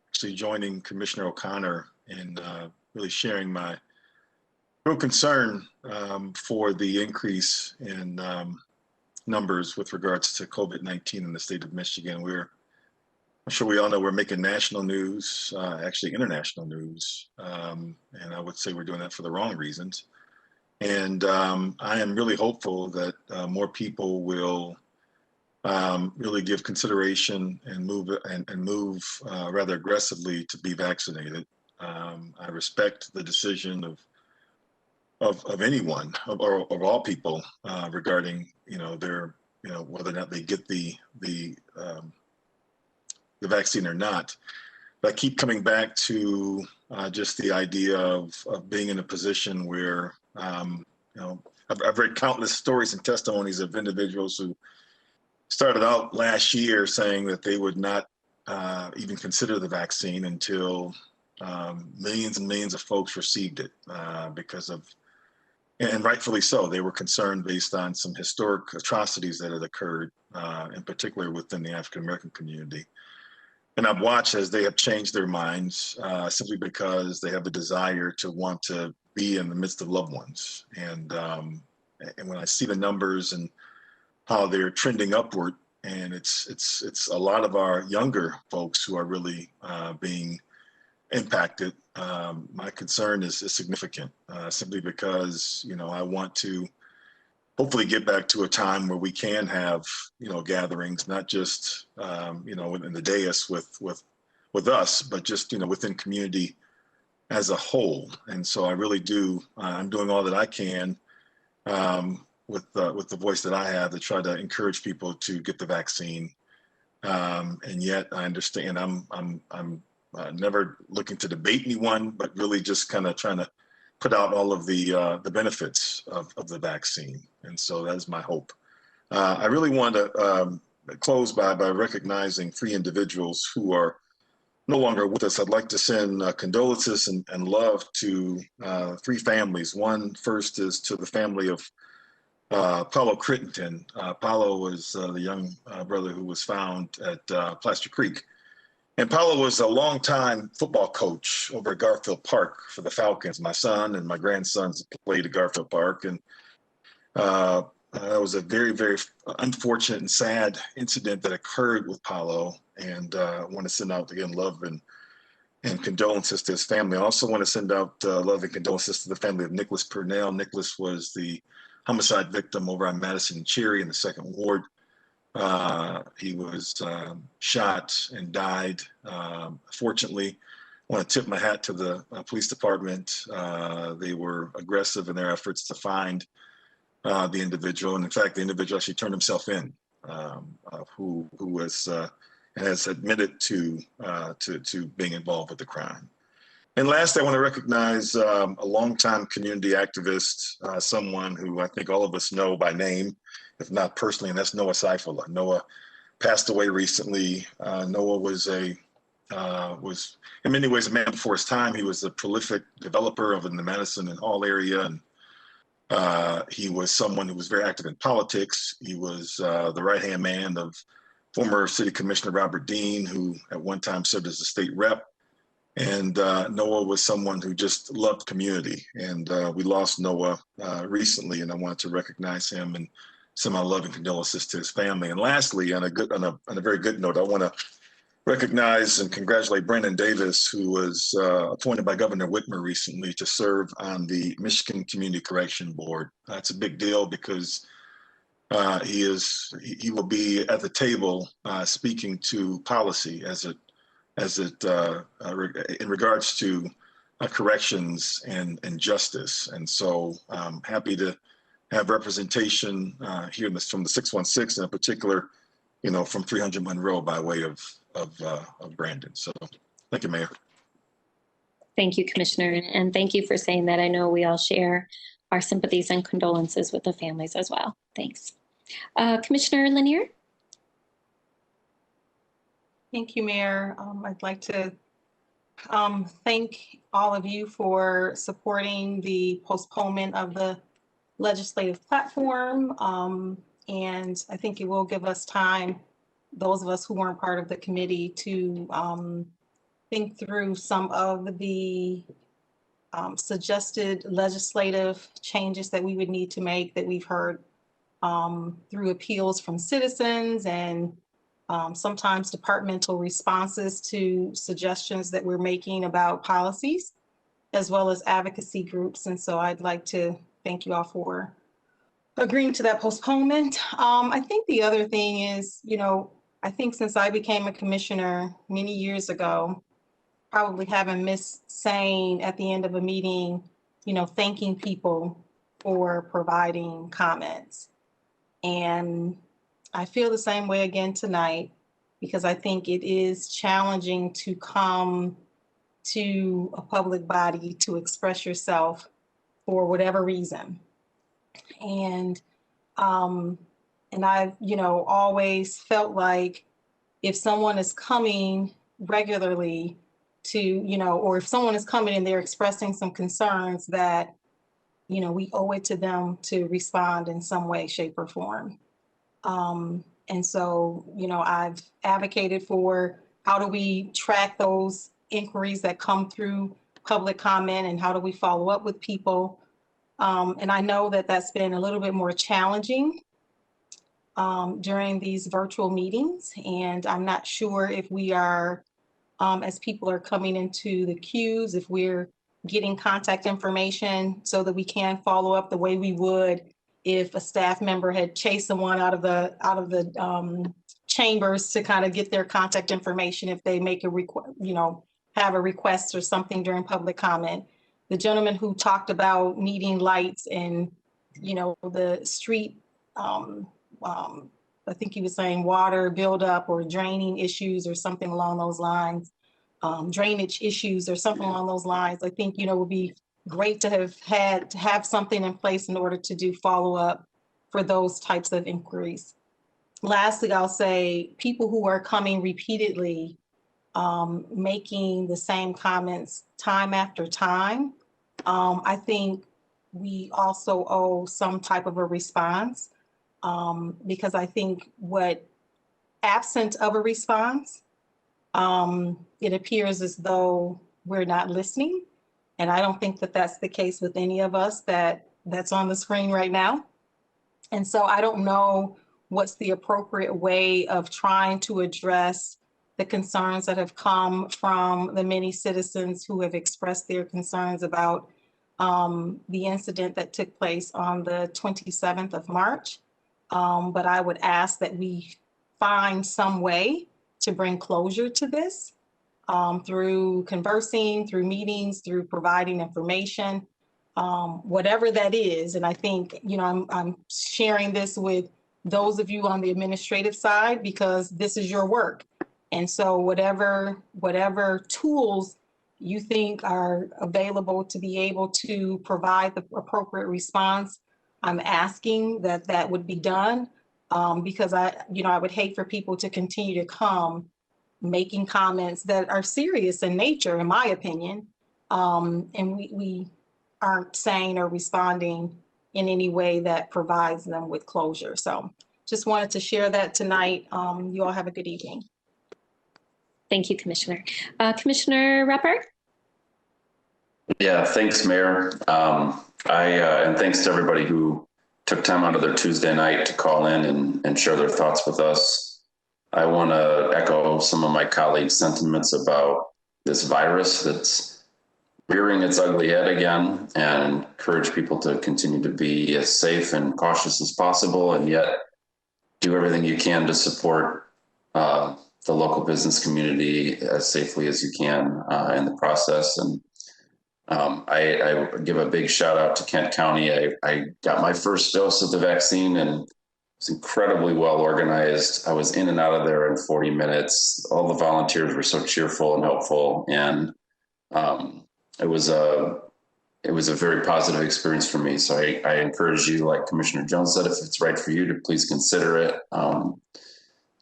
actually joining Commissioner O'Connor in really sharing my real concern for the increase in numbers with regards to COVID-19 in the state of Michigan. I'm sure we all know we're making national news, actually international news, and I would say we're doing that for the wrong reasons. And I am really hopeful that more people will really give consideration and move rather aggressively to be vaccinated. I respect the decision of anyone or of all people regarding their whether or not they get the vaccine or not. But I keep coming back to just the idea of being in a position where I've read countless stories and testimonies of individuals who started out last year saying that they would not even consider the vaccine until millions and millions of folks received it because of, and rightfully so, they were concerned based on some historic atrocities that had occurred, in particular within the African American community. And I've watched as they have changed their minds simply because they have the desire to want to be in the midst of loved ones. And when I see the numbers and how they're trending upward, and it's a lot of our younger folks who are really being impacted. My concern is significant, simply because I want to hopefully get back to a time where we can have gatherings, not just in the dais with us, but just within community as a whole. And so I really do. I'm doing all that I can with the voice that I have to try to encourage people to get the vaccine. And yet I understand I'm never looking to debate anyone, but really just kind of trying to put out all of the benefits of the vaccine. And so that is my hope. I really want to close by recognizing 3 individuals who are no longer with us. I'd like to send condolences and love to 3 families. One first is to the family of Paulo Crittenton. Paulo was the young brother who was found at Plaster Creek. And Paulo was a longtime football coach over at Garfield Park for the Falcons. My son and my grandsons played at Garfield Park. And that was a very, very unfortunate and sad incident that occurred with Paulo. And I want to send out, again, love and condolences to his family. I also want to send out love and condolences to the family of Nicholas Purnell. Nicholas was the homicide victim over on Madison and Cherry in the 2nd Ward. He was shot and died. Fortunately, I want to tip my hat to the police department. They were aggressive in their efforts to find the individual. And in fact, the individual actually turned himself in, who was and has admitted to being involved with the crime. And last, I want to recognize a longtime community activist, someone who I think all of us know by name, if not personally, and that's Noah Scifilla. Noah passed away recently. Noah was a was in many ways a man before his time. He was a prolific developer of in the Madison and Hall area, and he was someone who was very active in politics. He was the right-hand man of former City Commissioner Robert Dean, who at one time served as a state rep. And Noah was someone who just loved community. And we lost Noah recently, and I wanted to recognize him and send my love and condolences to his family. And lastly, on a very good note, I want to recognize and congratulate Brandon Davis, who was appointed by Governor Whitmer recently to serve on the Michigan Community Correction Board. It's a big deal because he will be at the table speaking to policy in regards to corrections and justice. And so I'm happy to have representation here from the 616, in particular, from 300 Monroe by way of Brandon. So thank you, Mayor. Thank you, Commissioner, and thank you for saying that. I know we all share our sympathies and condolences with the families as well. Thanks. Commissioner Lanier? Thank you, Mayor. I'd like to thank all of you for supporting the postponement of the legislative platform. And I think it will give us time, those of us who weren't part of the committee, to think through some of the suggested legislative changes that we would need to make, that we've heard through appeals from citizens and sometimes departmental responses to suggestions that we're making about policies, as well as advocacy groups. And so I'd like to thank you all for agreeing to that postponement. I think the other thing is, I think since I became a commissioner many years ago, probably haven't missed saying at the end of a meeting, thanking people for providing comments. And I feel the same way again tonight, because I think it is challenging to come to a public body to express yourself for whatever reason. And I've, always felt like if someone is coming regularly to, or if someone is coming and they're expressing some concerns, that, we owe it to them to respond in some way, shape, or form. And so, I've advocated for how do we track those inquiries that come through public comment, and how do we follow up with people? And I know that that's been a little bit more challenging during these virtual meetings. And I'm not sure if we are, as people are coming into the queues, if we're getting contact information so that we can follow up the way we would if a staff member had chased someone out of the chambers to kind of get their contact information if they make a request, have a request or something during public comment. The gentleman who talked about needing lights and, the street, I think he was saying water buildup or draining issues or something along those lines, drainage issues or something along those lines. I think, would be great to have something in place in order to do follow-up for those types of inquiries. Lastly, I'll say people who are coming repeatedly, making the same comments time after time, I think we also owe some type of a response, because I think absent of a response, it appears as though we're not listening. And I don't think that that's the case with any of us that's on the screen right now. And so I don't know what's the appropriate way of trying to address the concerns that have come from the many citizens who have expressed their concerns about the incident that took place on the 27th of March. But I would ask that we find some way to bring closure to this, through conversing, through meetings, through providing information, whatever that is. And I think, I'm sharing this with those of you on the administrative side because this is your work. And so whatever tools you think are available to be able to provide the appropriate response, I'm asking that would be done, because I would hate for people to continue to come making comments that are serious in nature, in my opinion. And we aren't saying or responding in any way that provides them with closure. So just wanted to share that tonight. You all have a good evening. Thank you, Commissioner. Commissioner Repper? Yeah, thanks, Mayor. And thanks to everybody who took time out of their Tuesday night to call in and share their thoughts with us. I want to echo some of my colleagues' sentiments about this virus that's rearing its ugly head again, and encourage people to continue to be as safe and cautious as possible, and yet do everything you can to support the local business community as safely as you can in the process. And I give a big shout out to Kent County. I got my first dose of the vaccine and it's incredibly well organized. I was in and out of there in 40 minutes. All the volunteers were so cheerful and helpful. And it was a very positive experience for me. So I encourage you, like Commissioner Jones said, if it's right for you, to please consider it,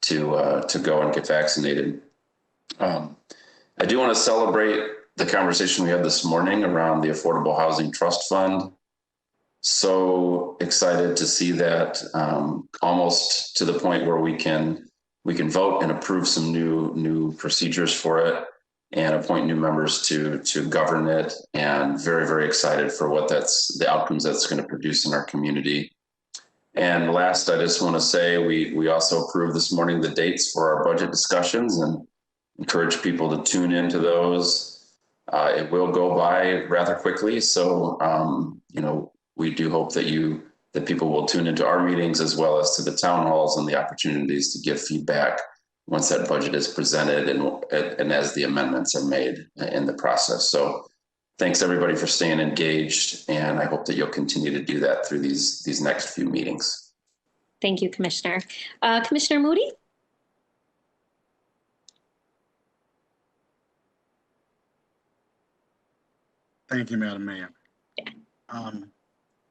to go and get vaccinated. I do want to celebrate the conversation we had this morning around the Affordable Housing Trust Fund. So excited to see that almost to the point where we can vote and approve some new procedures for it and appoint new members to govern it, and very, very excited for what the outcomes that's going to produce in our community. And last, I just want to say we also approved this morning the dates for our budget discussions and encourage people to tune into those. It will go by rather quickly. So, we do hope that people will tune into our meetings as well as to the town halls and the opportunities to give feedback once that budget is presented and as the amendments are made in the process. So thanks everybody for staying engaged, and I hope that you'll continue to do that through these next few meetings. Thank you, Commissioner. Commissioner Moody? Thank you, Madam Mayor.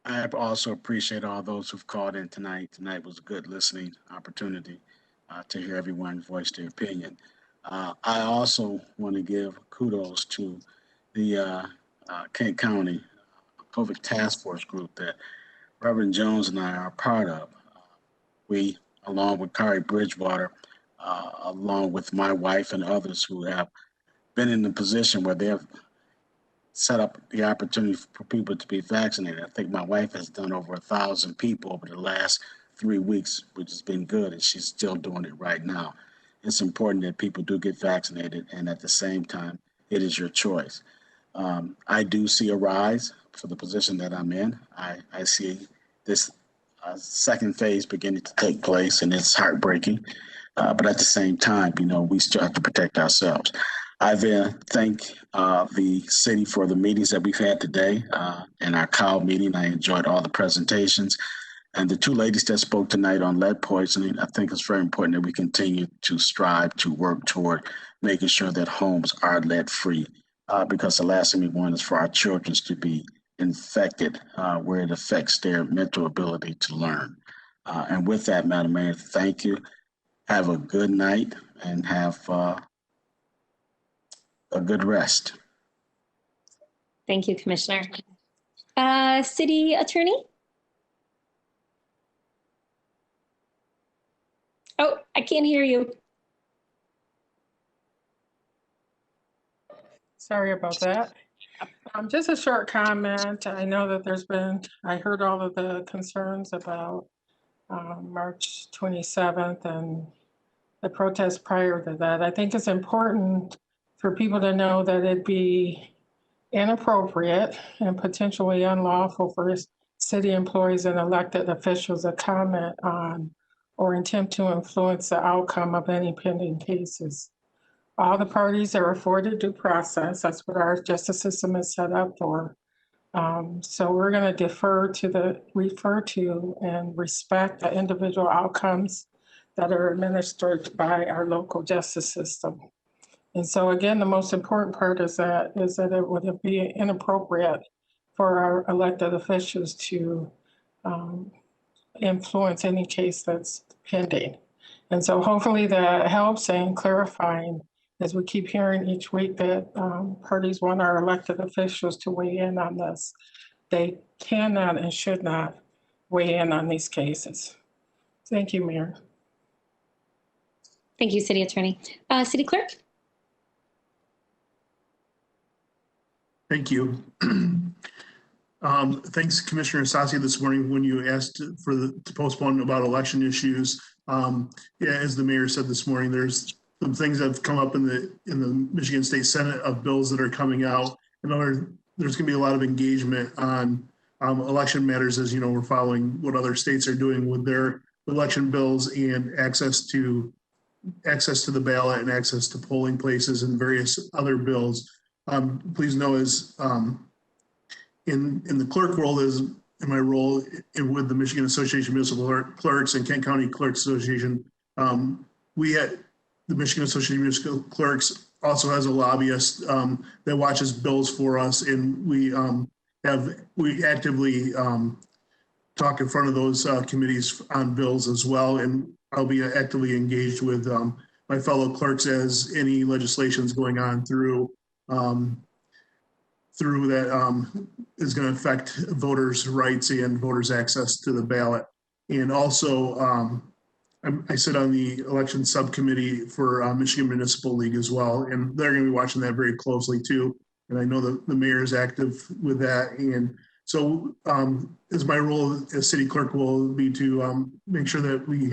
I also appreciate all those who've called in tonight. Tonight was a good listening opportunity to hear everyone voice their opinion. I also want to give kudos to the Kent County COVID Task Force group that Reverend Jones and I are part of. We, along with Kari Bridgewater, along with my wife and others who have been in the position where they have set up the opportunity for people to be vaccinated. I think my wife has done over 1,000 people over the last 3 weeks, which has been good, and she's still doing it right now. It's important that people do get vaccinated, and at the same time, it is your choice. I do see a rise for the position that I'm in. I see this second phase beginning to take place, and it's heartbreaking. But at the same time, we still have to protect ourselves. I thank the city for the meetings that we've had today in our COW meeting. I enjoyed all the presentations. And the two ladies that spoke tonight on lead poisoning, I think it's very important that we continue to strive to work toward making sure that homes are lead-free, because the last thing we want is for our children to be infected where it affects their mental ability to learn. And with that, Madam Mayor, thank you. Have a good night and have a good rest. Thank you, Commissioner. City Attorney? Oh, I can't hear you. Sorry about that. Just a short comment. I know that I heard all of the concerns about March 27th and the protest prior to that. I think it's important for people to know that it'd be inappropriate and potentially unlawful for city employees and elected officials to comment on or attempt to influence the outcome of any pending cases. All the parties are afforded due process. That's what our justice system is set up for. So we're going to refer to and respect the individual outcomes that are administered by our local justice system. And so again, the most important part is that it would be inappropriate for our elected officials to influence any case that's pending. And so hopefully that helps in clarifying, as we keep hearing each week that parties want our elected officials to weigh in on this. They cannot and should not weigh in on these cases. Thank you, Mayor. Thank you, City Attorney. City Clerk? Thank you. Thanks, Commissioner Sassi, this morning when you asked to postpone about election issues. Yeah, as the mayor said this morning, there's some things that have come up in the Michigan State Senate of bills that are coming out. And there's going to be a lot of engagement on election matters. As you know, we're following what other states are doing with their election bills and access to the ballot and access to polling places and various other bills. Please know, as in the clerk world, as in my role with the Michigan Association of Municipal Clerks and Kent County Clerks Association, we at the Michigan Association of Municipal Clerks also has a lobbyist that watches bills for us, and we actively talk in front of those committees on bills as well. And I'll be actively engaged with my fellow clerks as any legislation is going on through that is going to affect voters' rights and voters' access to the ballot. And also, I sit on the election subcommittee for Michigan Municipal League as well, and they're going to be watching that very closely too. And I know that the mayor is active with that. And so as my role as city clerk will be to make sure that we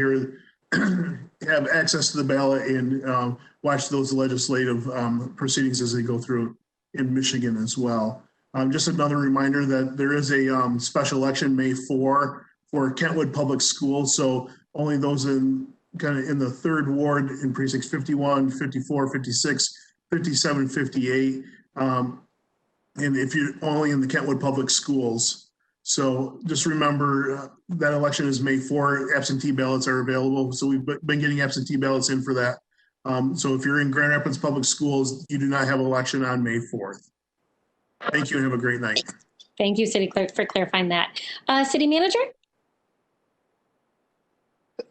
have access to the ballot and watch those legislative proceedings as they go through in Michigan as well. Just another reminder that there is a special election May 4 for Kentwood Public Schools. So only those in the third ward in precincts 51, 54, 56, 57, 58. And if you're only in the Kentwood Public Schools. So just remember that election is May 4. Absentee ballots are available. So we've been getting absentee ballots in for that. So if you're in Grand Rapids Public Schools, you do not have an election on May 4th. Thank you and have a great night. Thank you, City Clerk, for clarifying that. City Manager?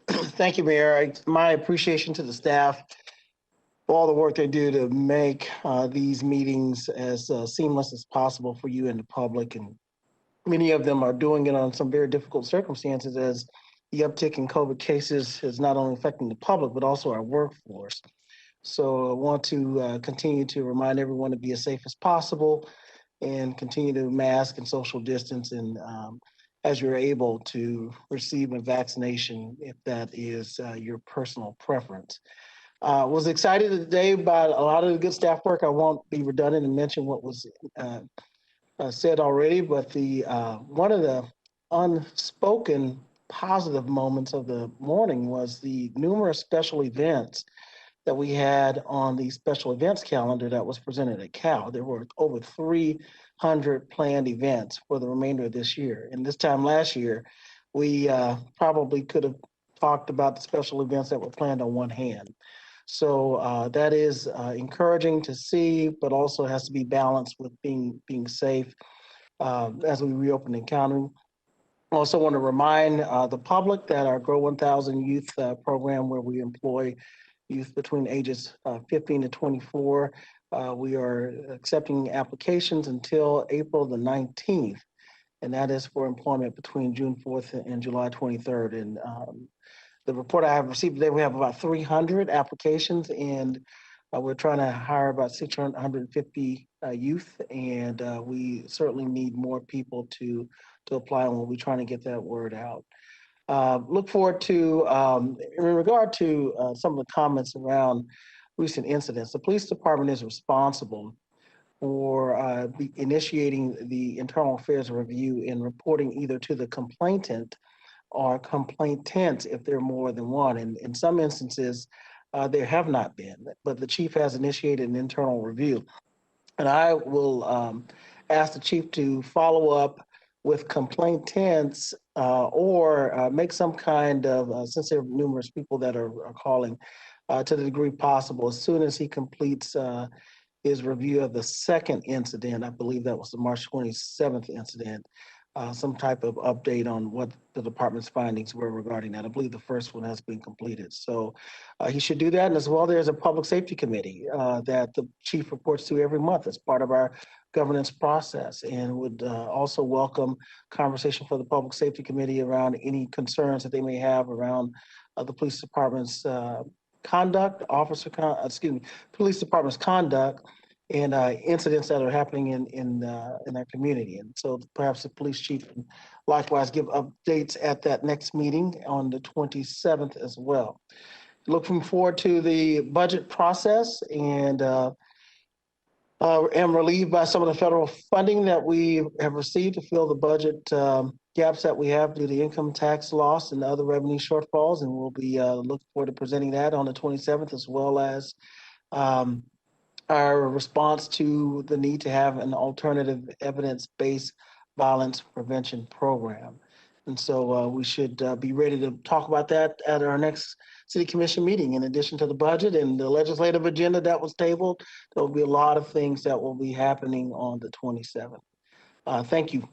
Thank you, Mayor. My appreciation to the staff for all the work they do to make these meetings as seamless as possible for you and the public. And many of them are doing it on some very difficult circumstances, as the uptick in COVID cases is not only affecting the public, but also our workforce. So I want to continue to remind everyone to be as safe as possible and continue to mask and social distance, and as you're able to receive a vaccination, if that is your personal preference. Was excited today about a lot of the good staff work. I won't be redundant and mention what was said already, but one of the unspoken positive moments of the morning was the numerous special events that we had on the special events calendar that was presented at Cal. There were over 300 planned events for the remainder of this year. And this time last year, we probably could have talked about the special events that were planned on one hand. So that is encouraging to see, but also has to be balanced with being safe as we reopen the economy. I also want to remind the public that our Grow 1000 Youth program, where we employ youth between ages 15 to 24, we are accepting applications until April the 19th, and that is for employment between June 4th and July 23rd. And the report I have received today, we have about 300 applications, and we're trying to hire about 650 youth, and we certainly need more people to apply, and we'll be trying to get that word out. Look forward to, in regard to some of the comments around recent incidents, the police department is responsible for initiating the internal affairs review and reporting either to the complainant or complainants if there are more than one. And in some instances, there have not been, but the chief has initiated an internal review. And I will ask the chief to follow up with complainants or make some kind of, since there are numerous people that are calling, to the degree possible, as soon as he completes his review of the second incident. I believe that was the March 27th incident. some type of update on what the department's findings were regarding that. I believe the first one has been completed. So he should do that. And as well, there's a public safety committee that the chief reports to every month as part of our governance process, and would also welcome conversation for the public safety committee around any concerns that they may have around the police department's conduct, police department's conduct, and incidents that are happening in our community. And so perhaps the police chief can likewise give updates at that next meeting on the 27th as well. Looking forward to the budget process, and am relieved by some of the federal funding that we have received to fill the budget gaps that we have due to the income tax loss and other revenue shortfalls. And we'll be looking forward to presenting that on the 27th, as well as our response to the need to have an alternative evidence-based violence prevention program. And so we should be ready to talk about that at our next City Commission meeting. In addition to the budget and the legislative agenda that was tabled, there will be a lot of things that will be happening on the 27th. Thank you.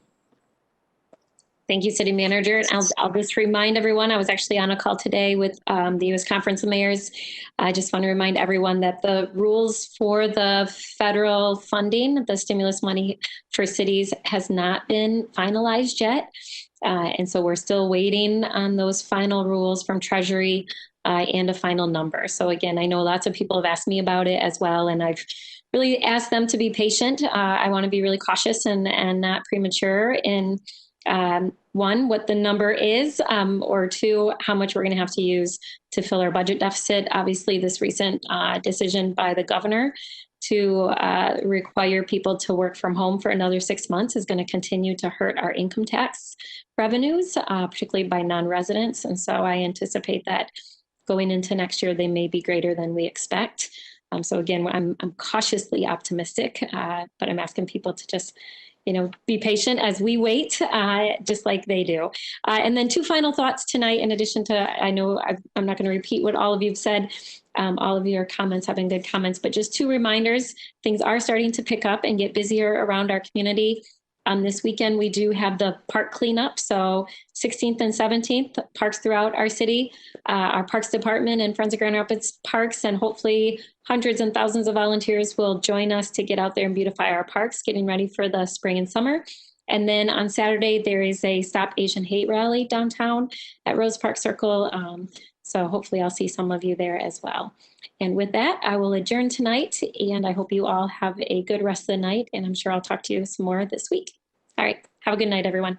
Thank you, City Manager. I'll just remind everyone, I was actually on a call today with the U.S. Conference of Mayors. I just want to remind everyone that the rules for the federal funding, the stimulus money for cities, has not been finalized yet. And so we're still waiting on those final rules from Treasury and a final number. So again, I know lots of people have asked me about it as well, and I've really asked them to be patient. I want to be really cautious and not premature in one, what the number is, or two, how much we're going to have to use to fill our budget deficit. Obviously, this recent decision by the governor to require people to work from home for another 6 months is going to continue to hurt our income tax revenues, particularly by non-residents. And so I anticipate that going into next year, they may be greater than we expect. So again, I'm cautiously optimistic, but I'm asking people to just be patient as we wait, just like they do. And then two final thoughts tonight, in addition to, I know I'm not going to repeat what all of you've said. All of your comments have been good comments, but just two reminders. Things are starting to pick up and get busier around our community. This weekend, we do have the park cleanup. So 16th and 17th, parks throughout our city, our Parks Department and Friends of Grand Rapids Parks, and hopefully hundreds and thousands of volunteers will join us to get out there and beautify our parks, getting ready for the spring and summer. And then on Saturday, there is a Stop Asian Hate rally downtown at Rose Park Circle. So hopefully I'll see some of you there as well. And with that, I will adjourn tonight, and I hope you all have a good rest of the night, and I'm sure I'll talk to you some more this week. All right. Have a good night, everyone.